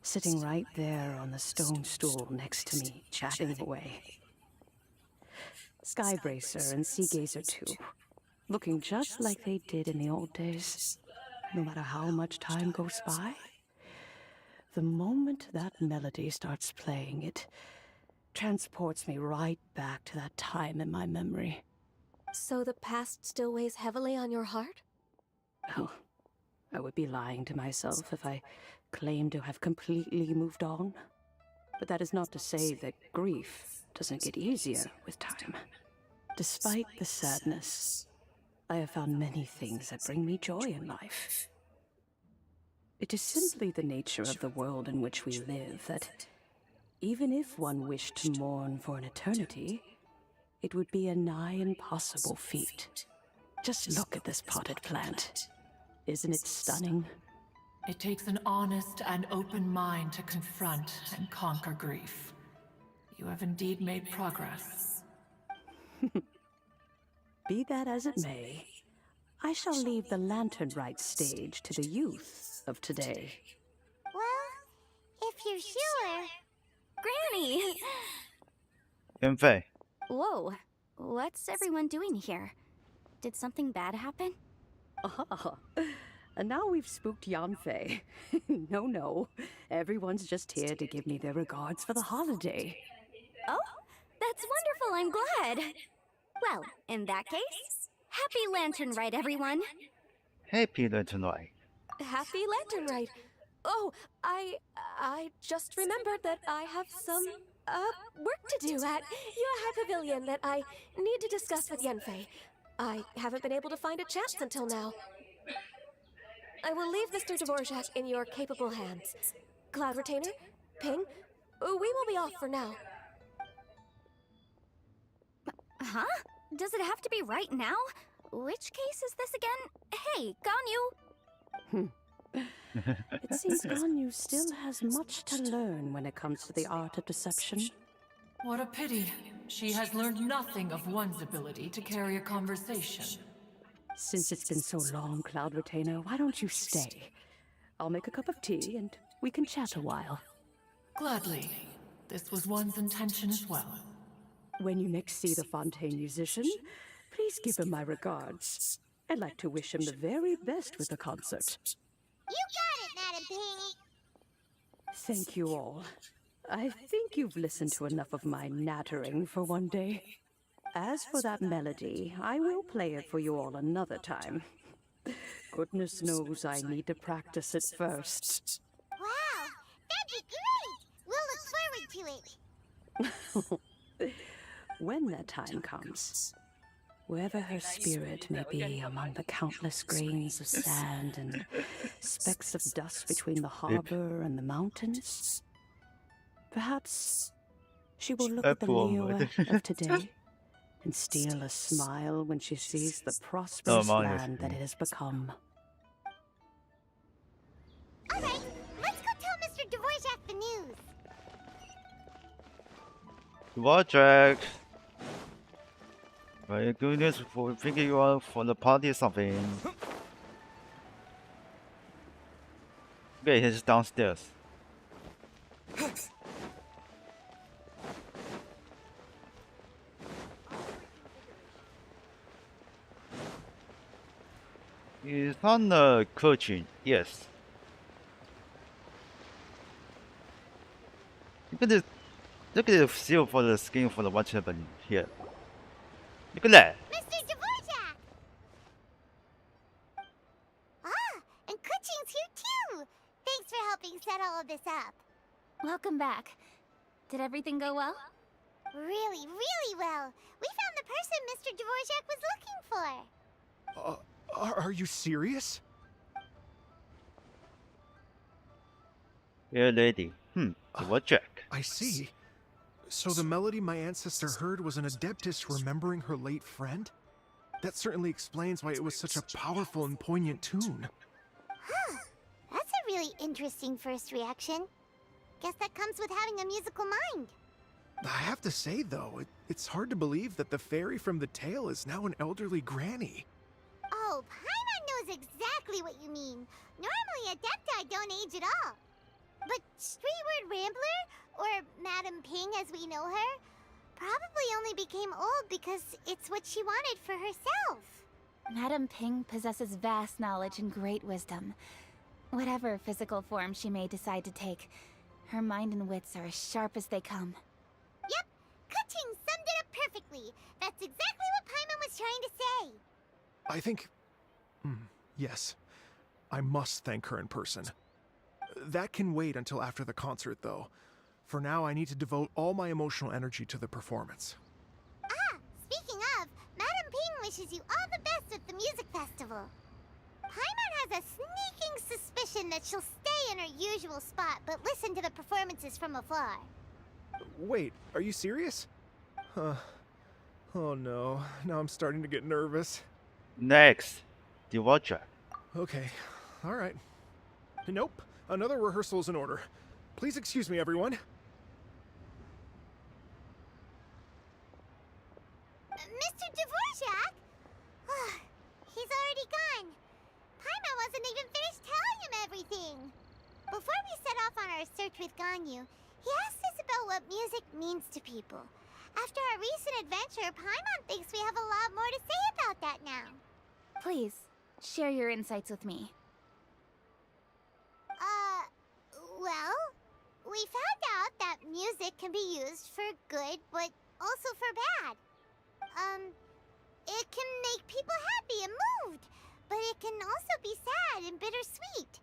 Sitting right there on the stone stool next to me, chatting away. Skybracer and Seagazer too, looking just like they did in the old days. No matter how much time goes by, the moment that melody starts playing, it transports me right back to that time in my memory. So the past still weighs heavily on your heart? Oh, I would be lying to myself if I claimed to have completely moved on. But that is not to say that grief doesn't get easier with time. Despite the sadness, I have found many things that bring me joy in life. It is simply the nature of the world in which we live that, even if one wished to mourn for an eternity, it would be a nigh impossible feat. Just look at this potted plant. Isn't it stunning? It takes an honest and open mind to confront and conquer grief. You have indeed made progress. Be that as it may, I shall leave the lantern rite stage to the youth of today. Well, if you're sure. Granny! Yanfei. Whoa, what's everyone doing here? Did something bad happen? Ah, and now we've spooked Yanfei. No, everyone's just here to give me their regards for the holiday. Oh, that's wonderful, I'm glad. Well, in that case, happy Lantern Rite, everyone. Happy Lantern Rite. Happy Lantern Rite. Oh, I just remembered that I have some, work to do at your High Pavilion that I need to discuss with Yanfei. I haven't been able to find a chance until now. I will leave Mr. Dvorak in your capable hands. Cloud Retainer, Ping, we will be off for now. Huh? Does it have to be right now? Which case is this again? Hey, Ganyu! It seems Ganyu still has much to learn when it comes to the art of deception. What a pity. She has learned nothing of one's ability to carry a conversation. Since it's been so long, Cloud Retainer, why don't you stay? I'll make a cup of tea and we can chat a while. Gladly. This was one's intention as well. When you next see the Fontaine musician, please give him my regards. I'd like to wish him the very best with the concert. You got it, Madam Ping. Thank you all. I think you've listened to enough of my nattering for one day. As for that melody, I will play it for you all another time. Goodness knows I need to practice it first. Wow, that'd be great. We'll look forward to it. When that time comes, wherever her spirit may be among the countless grains of sand and specks of dust between the harbor and the mountains, perhaps she will look at the Leo of today and steal a smile when she sees the prosperous land that it has become. All right, let's go tell Mr. Dvorak the news. Dvorak. Very good news for thinking you are for the party or something. Okay, he's downstairs. He's on the coaching, yes. Look at the seal for the skin for the watch happening here. Look at that. Mr. Dvorak! Ah, and Kuchin's here too. Thanks for helping set all of this up. Welcome back. Did everything go well? Really, really well. We found the person Mr. Dvorak was looking for. Are you serious? Yeah, lady. Dvorak. I see. So the melody my ancestor heard was an adeptus remembering her late friend? That certainly explains why it was such a powerful and poignant tune. Huh. That's a really interesting first reaction. Guess that comes with having a musical mind. I have to say, though, it's hard to believe that the fairy from the tale is now an elderly granny. Oh, Paimon knows exactly what you mean. Normally, Adepti don't age at all. But Streetward Rambler, or Madam Ping as we know her, probably only became old because it's what she wanted for herself. Madam Ping possesses vast knowledge and great wisdom. Whatever physical form she may decide to take, her mind and wits are as sharp as they come. Yep, Kuching summed it up perfectly. That's exactly what Paimon was trying to say. I think... yes. I must thank her in person. That can wait until after the concert, though. For now, I need to devote all my emotional energy to the performance. Ah, speaking of, Madam Ping wishes you all the best at the music festival. Paimon has a sneaking suspicion that she'll stay in her usual spot, but listen to the performances from afar. Wait, are you serious? Oh no, now I'm starting to get nervous. Next, the Watcher. Okay, alright. Nope, another rehearsal is in order. Please excuse me, everyone. Mr. Dvorak? He's already gone. Paimon wasn't even finished telling him everything. Before we set off on our search with Ganyu, he asked us about what music means to people. After our recent adventure, Paimon thinks we have a lot more to say about that now. Please, share your insights with me. Well, we found out that music can be used for good, but also for bad. It can make people happy and moved, but it can also be sad and bittersweet.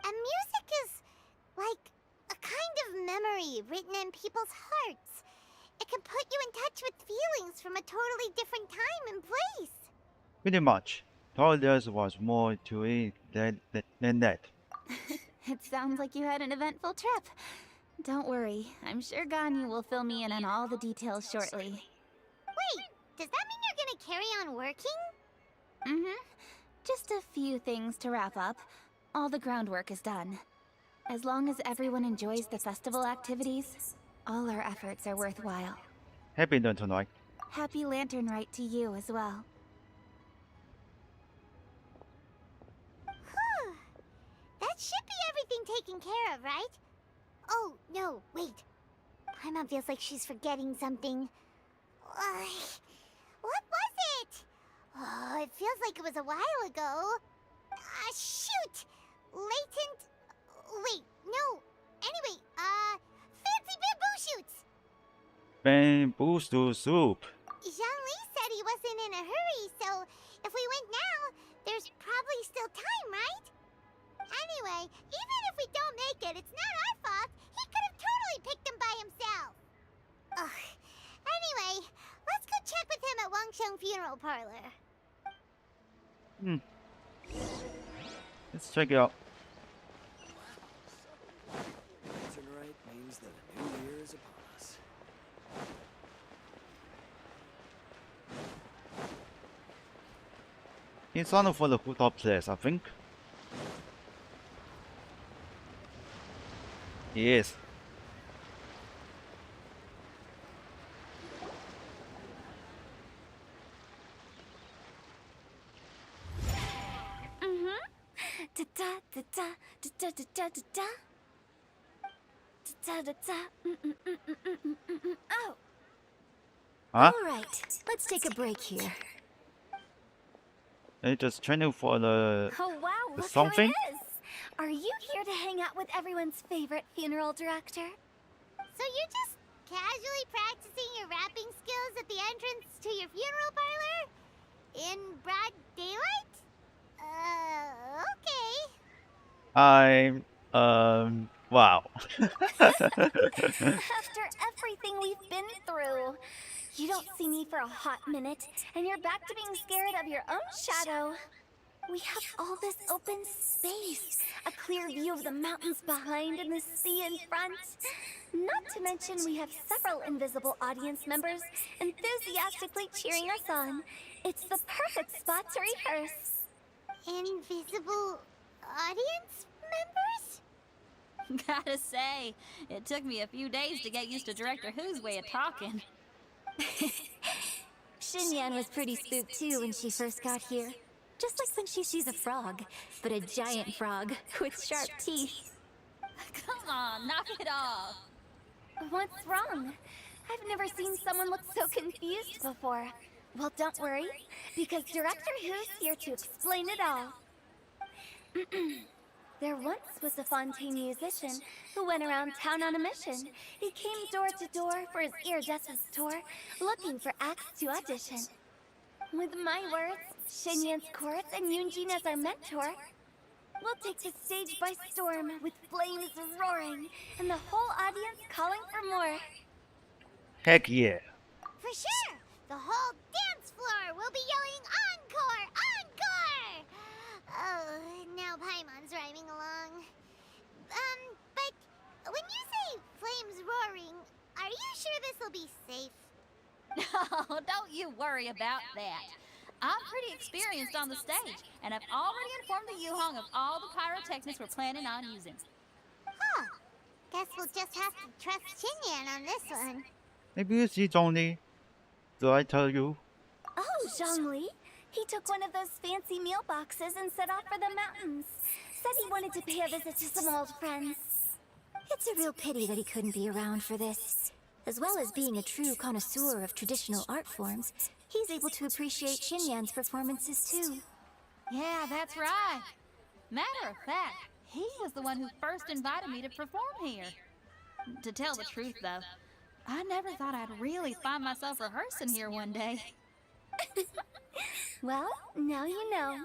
And music is like a kind of memory written in people's hearts. It can put you in touch with feelings from a totally different time and place. Pretty much. Told us was more to it than that. It sounds like you had an eventful trip. Don't worry, I'm sure Ganyu will fill me in on all the details shortly. Wait, does that mean you're gonna carry on working? Mm-hmm. Just a few things to wrap up. All the groundwork is done. As long as everyone enjoys the festival activities, all our efforts are worthwhile. Happy done tonight. Happy Lantern Rite to you as well. That should be everything taken care of, right? Oh, no, wait. Paimon feels like she's forgetting something. What was it? Oh, it feels like it was a while ago. Shoot! Latent... Wait, no. Anyway, fancy bamboo shoots! Bamboo soup. Zhangli said he wasn't in a hurry, so if we went now, there's probably still time, right? Anyway, even if we don't make it, it's not our fault. He could have totally picked them by himself. Ugh. Anyway, let's go check with him at Wangsheng Funeral Parlor. Let's check it out. Right means that a new year is upon us. It's on for the top place, I think. Yes. Da da da da da da da da da. Da da da. Oh. Huh? All right, let's take a break here. It's just training for the Oh wow, look something. who it is. Are you here to hang out with everyone's favorite funeral director? So you're just casually practicing your rapping skills at the entrance to your funeral parlor? In broad daylight? Okay. Wow. After everything we've been through, you don't see me for a hot minute, and you're back to being scared of your own shadow. We have all this open space, a clear view of the mountains behind and the sea in front. Not to mention we have several invisible audience members enthusiastically cheering us on. It's the perfect spot to rehearse. Invisible audience members? Gotta say, it took me a few days to get used to Director Who's way of talking. Xinyan was pretty spooked too when she first got here. Just like when she sees a frog, but a giant frog with sharp teeth. Come on, knock it off. What's wrong? I've never seen someone look so confused before. Well, don't worry, because Director Who's here to explain it all. There once was a Fontaine musician who went around town on a mission. He came door to door for his iridescence tour, looking for acts to audition. With my words, Xinyan's chorus, and Yunjin as our mentor, we'll take the stage by storm with flames roaring and the whole audience calling for more. Heck yeah. For sure! The whole dance floor will be yelling encore! Encore! Oh, now Paimon's rhyming along. But when you say flames roaring, are you sure this'll be safe? No, don't you worry about that. I'm pretty experienced on the stage, and I've already informed the Yuhong of all the pyrotechnics we're planning on using. Huh. Guess we'll just have to trust Xinyan on this one. Maybe you see Zhongli. Did I tell you? Oh, Zhongli. He took one of those fancy meal boxes and set off for the mountains. Said he wanted to pay a visit to some old friends. It's a real pity that he couldn't be around for this. As well as being a true connoisseur of traditional art forms, he's able to appreciate Xinyan's performances too. Yeah, that's right. Matter of fact, he was the one who first invited me to perform here. To tell the truth, though, I never thought I'd really find myself rehearsing here one day. Well, now you know.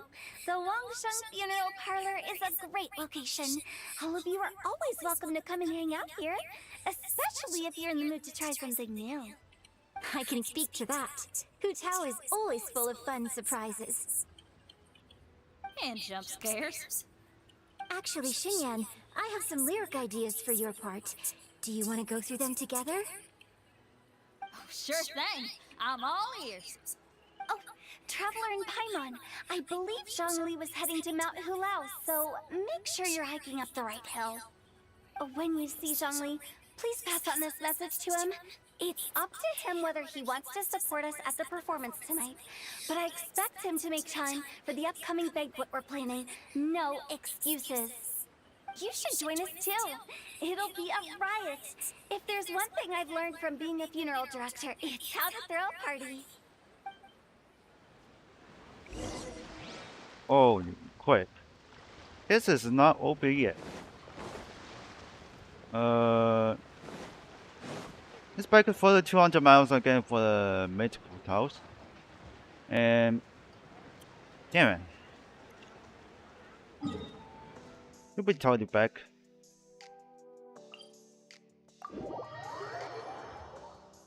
The Wangsheng Funeral Parlor is a great location. All of you are always welcome to come and hang out here, especially if you're in the mood to try something new. I can speak to that. Hu Tao is always full of fun surprises. And jump scares. Actually, Xinyan, I have some lyric ideas for your part. Do you want to go through them together? Oh, sure thing. I'm all ears. Oh, Traveler in Paimon, I believe Zhongli was heading to Mount Hulao, so make sure you're hiking up the right hill. When you see Zhongli, please pass on this message to him. It's up to him whether he wants to support us at the performance tonight, but I expect him to make time for the upcoming banquet we're planning. No excuses. You should join us too. It'll be a riot. If there's one thing I've learned from being a funeral director, it's how to throw a party. Oh, quick. This is not open yet. Let's back for the 200 miles again for the mythical house. And damn it. You'll be totally back.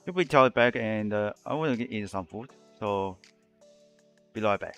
You'll be totally back, and I want to eat some food, so be right back.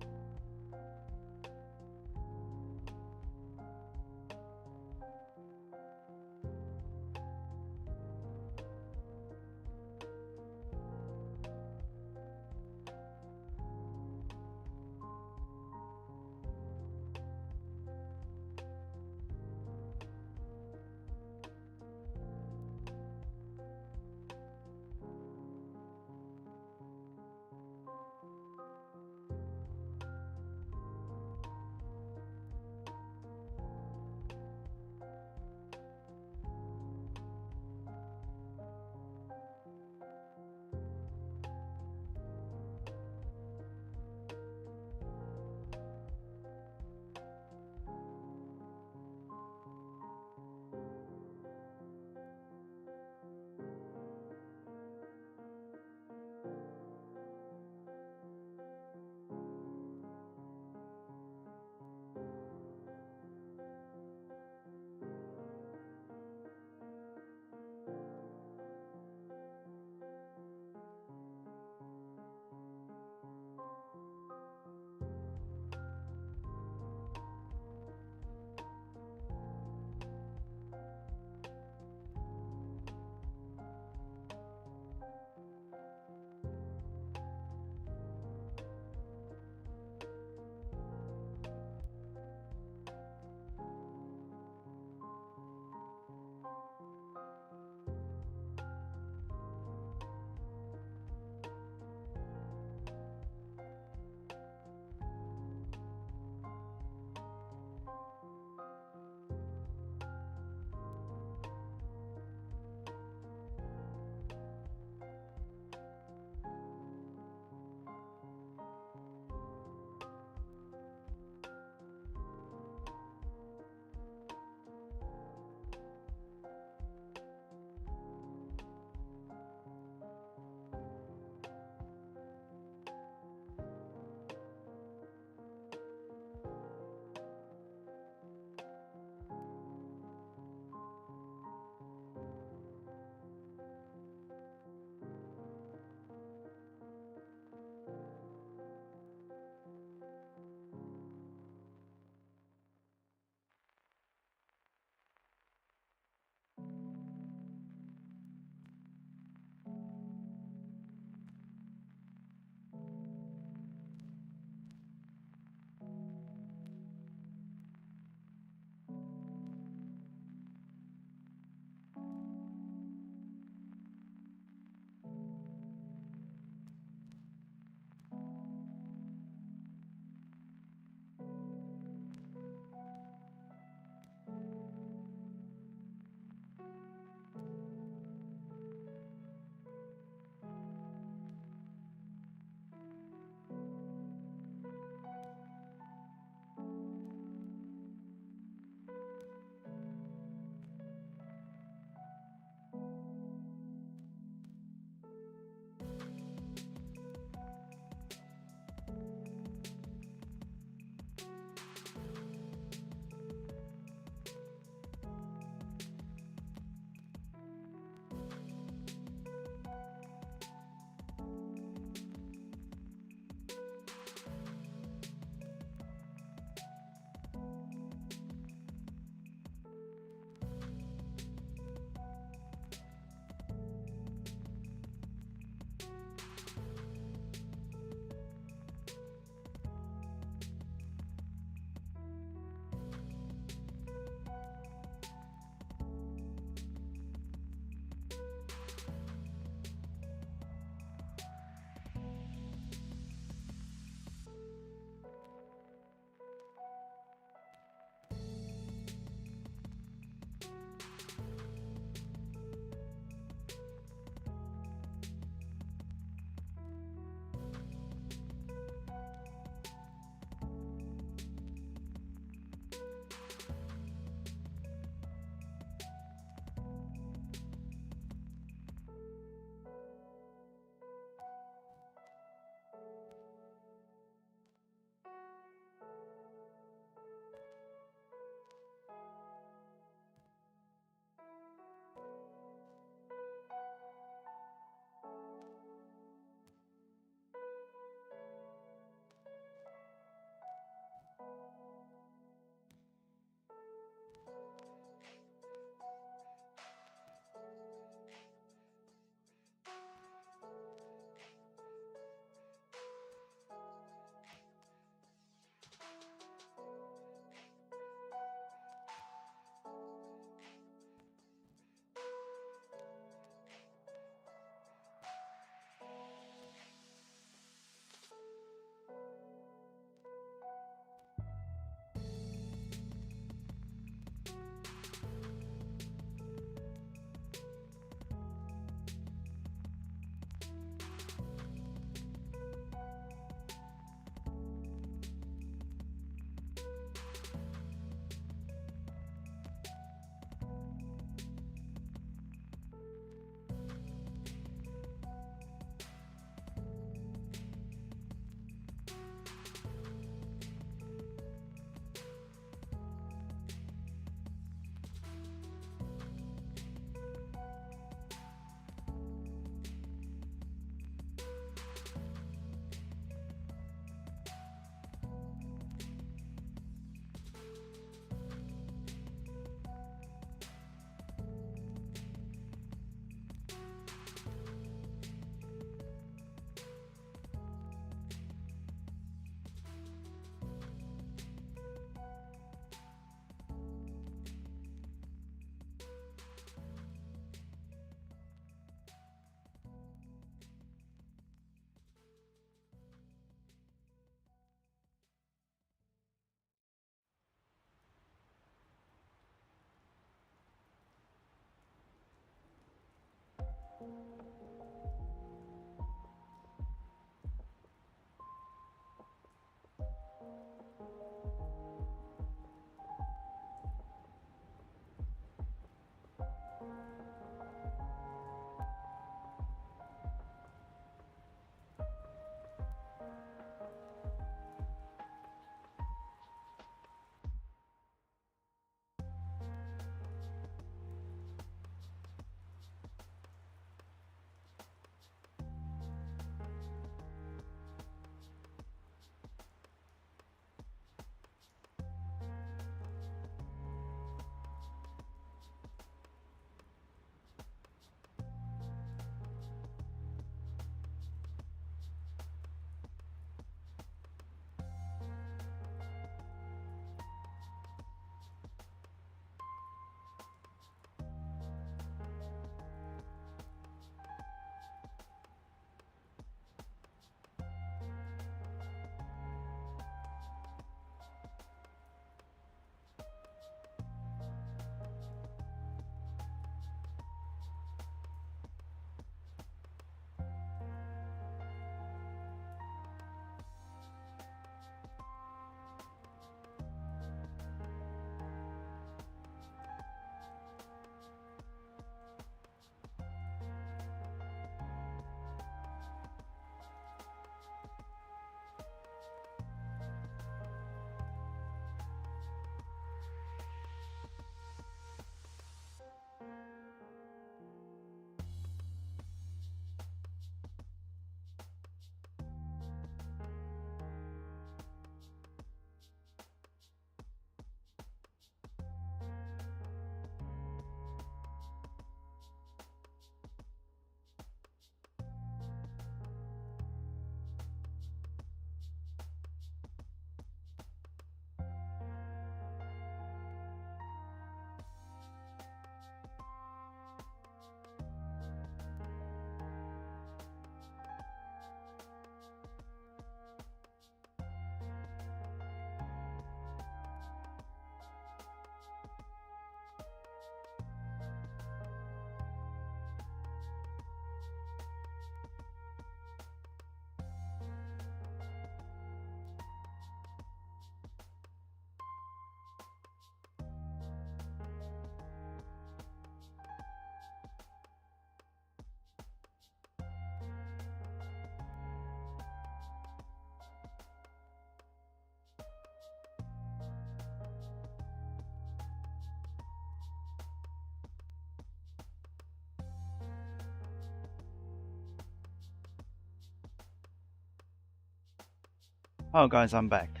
Oh guys, I'm back.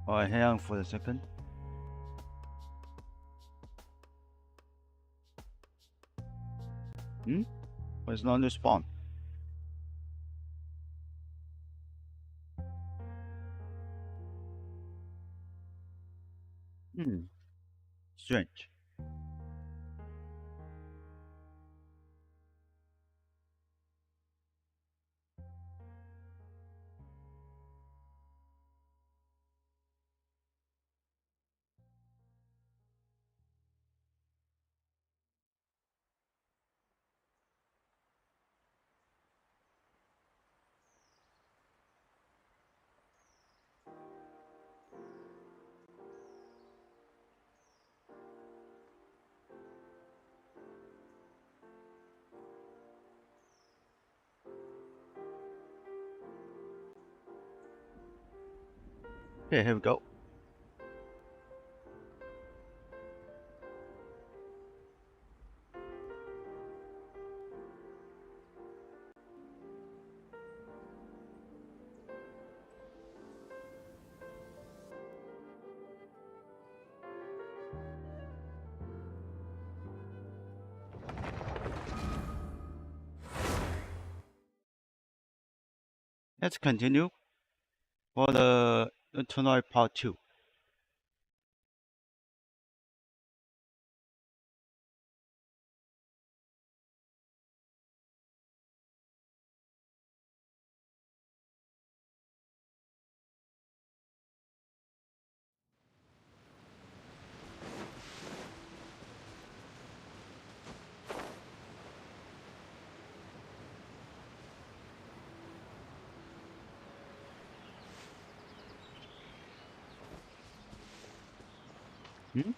Alright, hang on for a second. Where's non-respawn? Strange. Okay, here we go. Let's continue for the tonight part 2. Hmm?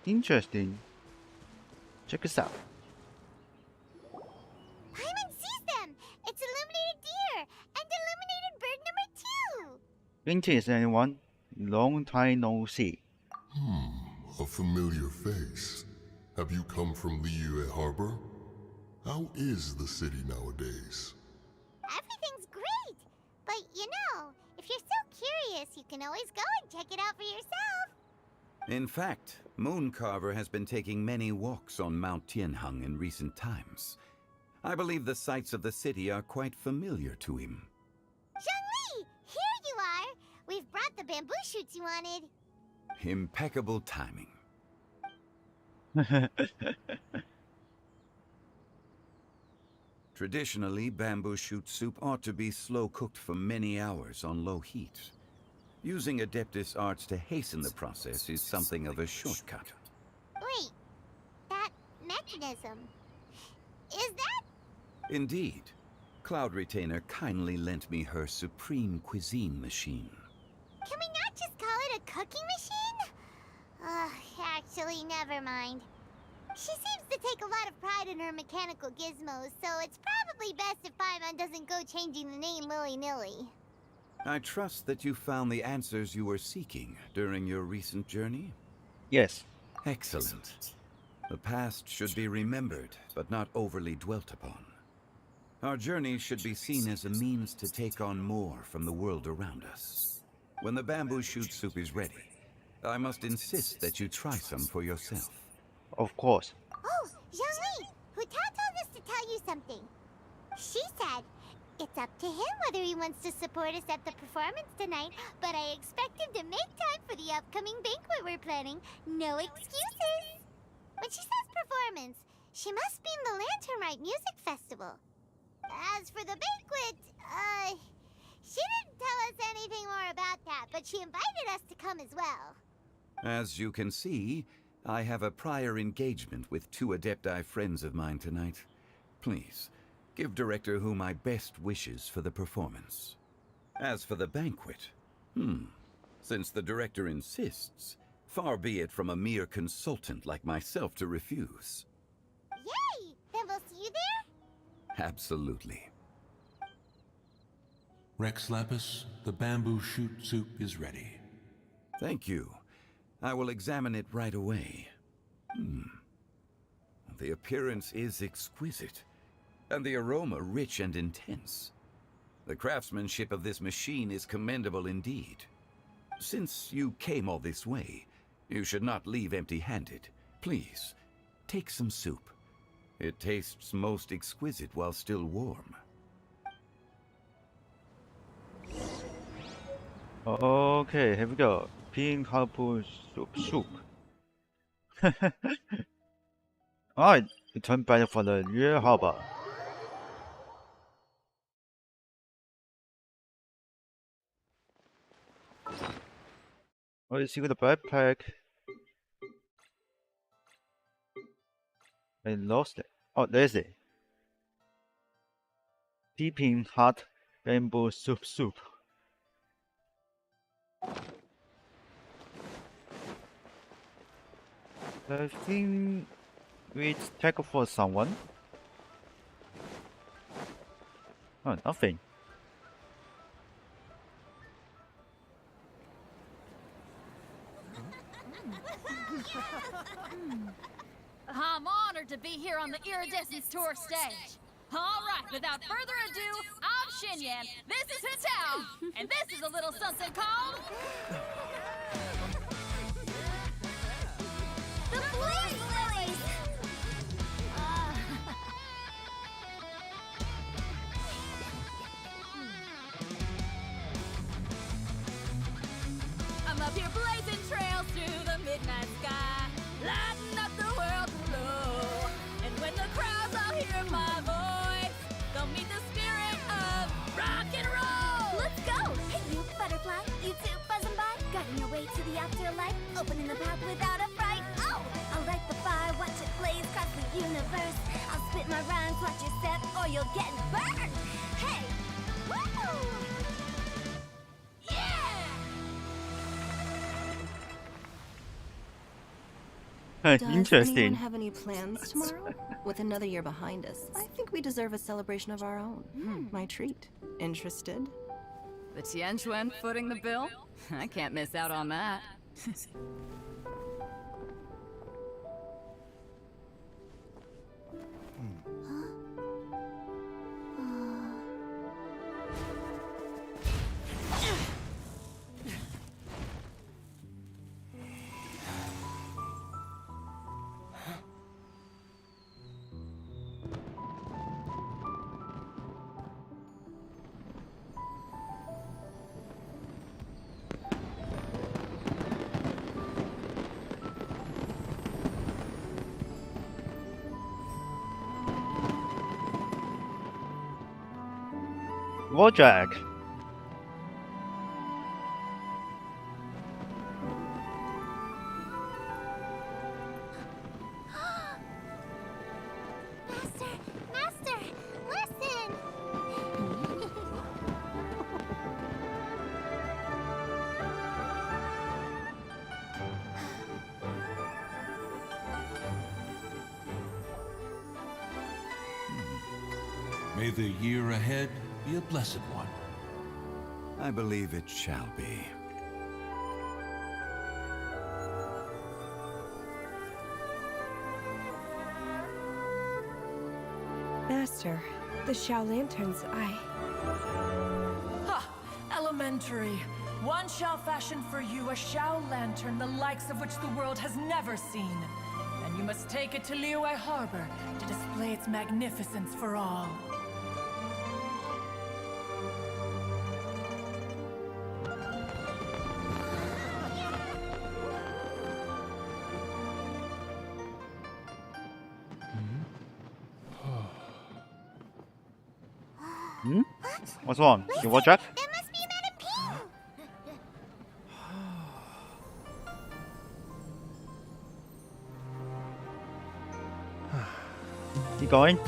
Interesting. Check this out. Paimon sees them! It's illuminated deer! And illuminated bird number 2! Genshin is anyone? Long time no see. A familiar face. Have you come from Liyue Harbor? How is the city nowadays? Everything's great! But you know, if you're so curious, you can always go and check it out for yourself! In fact, Mooncarver has been taking many walks on Mount Tianheng in recent times. I believe the sights of the city are quite familiar to him. Zhongli! Here you are! We've brought the bamboo shoots you wanted. Impeccable timing. Traditionally, bamboo shoot soup ought to be slow cooked for many hours on low heat. Using Adeptus arts to hasten the process is something of a shortcut. Wait, that mechanism, is that? Indeed. Cloud Retainer kindly lent me her supreme cuisine machine. Can we not just call it a cooking machine? Actually, never mind. She seems to take a lot of pride in her mechanical gizmos, so it's probably best if Paimon doesn't go changing the name willy-nilly. I trust that you found the answers you were seeking during your recent journey? Yes. Excellent. The past should be remembered, but not overly dwelt upon. Our journey should be seen as a means to take on more from the world around us. When the bamboo shoot soup is ready, I must insist that you try some for yourself. Of course. Oh, Zhongli! Huta told us to tell you something. She said, it's up to him whether he wants to support us at the performance tonight, but I expect him to make time for the upcoming banquet we're planning. No excuses! When she says performance, she must mean the Lantern Rite Music Festival. As for the banquet, she didn't tell us anything more about that, but she invited us to come as well. As you can see, I have a prior engagement with 2 Adepti friends of mine tonight. Please, give Director Hu my best wishes for the performance. As for the banquet, since the Director insists, far be it from a mere consultant like myself to refuse. Yay! Then we'll see you there? Absolutely. Rex Lapis, the bamboo shoot soup is ready. Thank you. I will examine it right away. The appearance is exquisite, and the aroma rich and intense. The craftsmanship of this machine is commendable indeed. Since you came all this way, you should not leave empty-handed. Please, take some soup. It tastes most exquisite while still warm. Okay, here we go. Pink Harpoon soup. Alright, it turned better for the Liyue Harbor. Oh, you see with the backpack. I lost it. Oh, there's it. Peeping hot bamboo soup. I think we tackle for someone. Oh, nothing. I'm honored to be here on the Iridescence Tour stage. All right, without further ado, I'm Xinyan, this is Hitao, and this is a little something called... The Blaze Lilies! I'm up here blazing trails through the midnight sky, lighting up the world below. And when the crowds all hear my voice, they'll meet the spirit of rock and roll. Let's go! Hey, you butterfly, you two buzzing by, guiding your way to the afterlife, opening the path without a fright. Oh, I'll light the fire, watch it blaze across the universe. I'll spit my rhymes, watch your step, or you'll get burned. Hey, woo! Yeah! Does Interesting. anyone have any plans tomorrow? With another year behind us, I think we deserve a celebration of our own. My treat. Interested? The Tianquan footing the bill? I can't miss out on that. Wardrag. Master, listen! May the year ahead be a blessed one. I believe it shall be. Master, the Xiao Lanterns, Ha! Elementary. One shall fashion for you a Xiao Lantern the likes of which the world has never seen. And you must take it to Liyue Harbor to display its magnificence for all. What's wrong? You Wardrag? That must be Madame Ping! Keep going.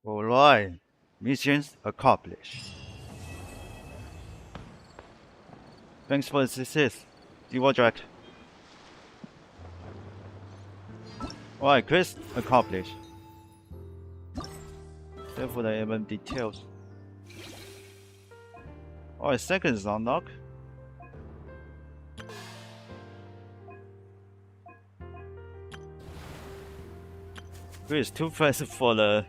Alright, missions accomplished. Thanks for the assist, Wardrag. Alright, quest accomplished. Save for the event details. Alright, second is unlocked. It's too fast for the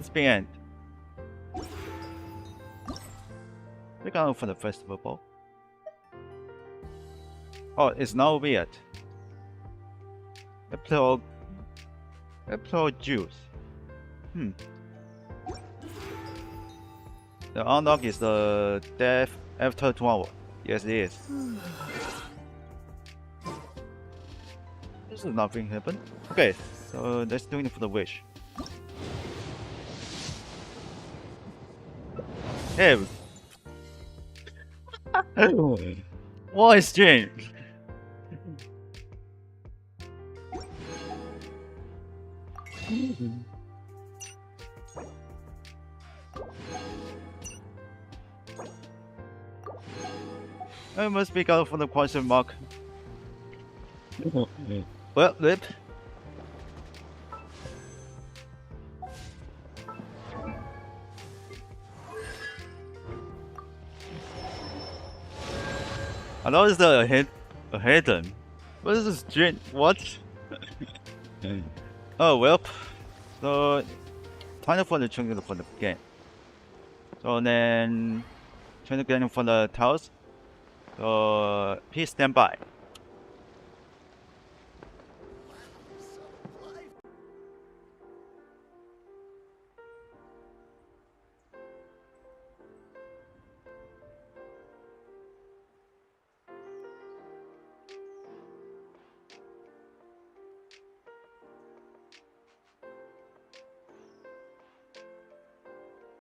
spin. We're going for the festival ball. Oh, it's now weird. Apple juice. The unlock is the death after 2 hours. Yes, it is. This is nothing happened. Okay, so let's do it for the wish. Hey. What is strange? I must speak out for the question mark. Well, lip. I know it's a hidden. What is this drink? What? Oh well. So time for the training for the game. So then training for the towers. So please stand by.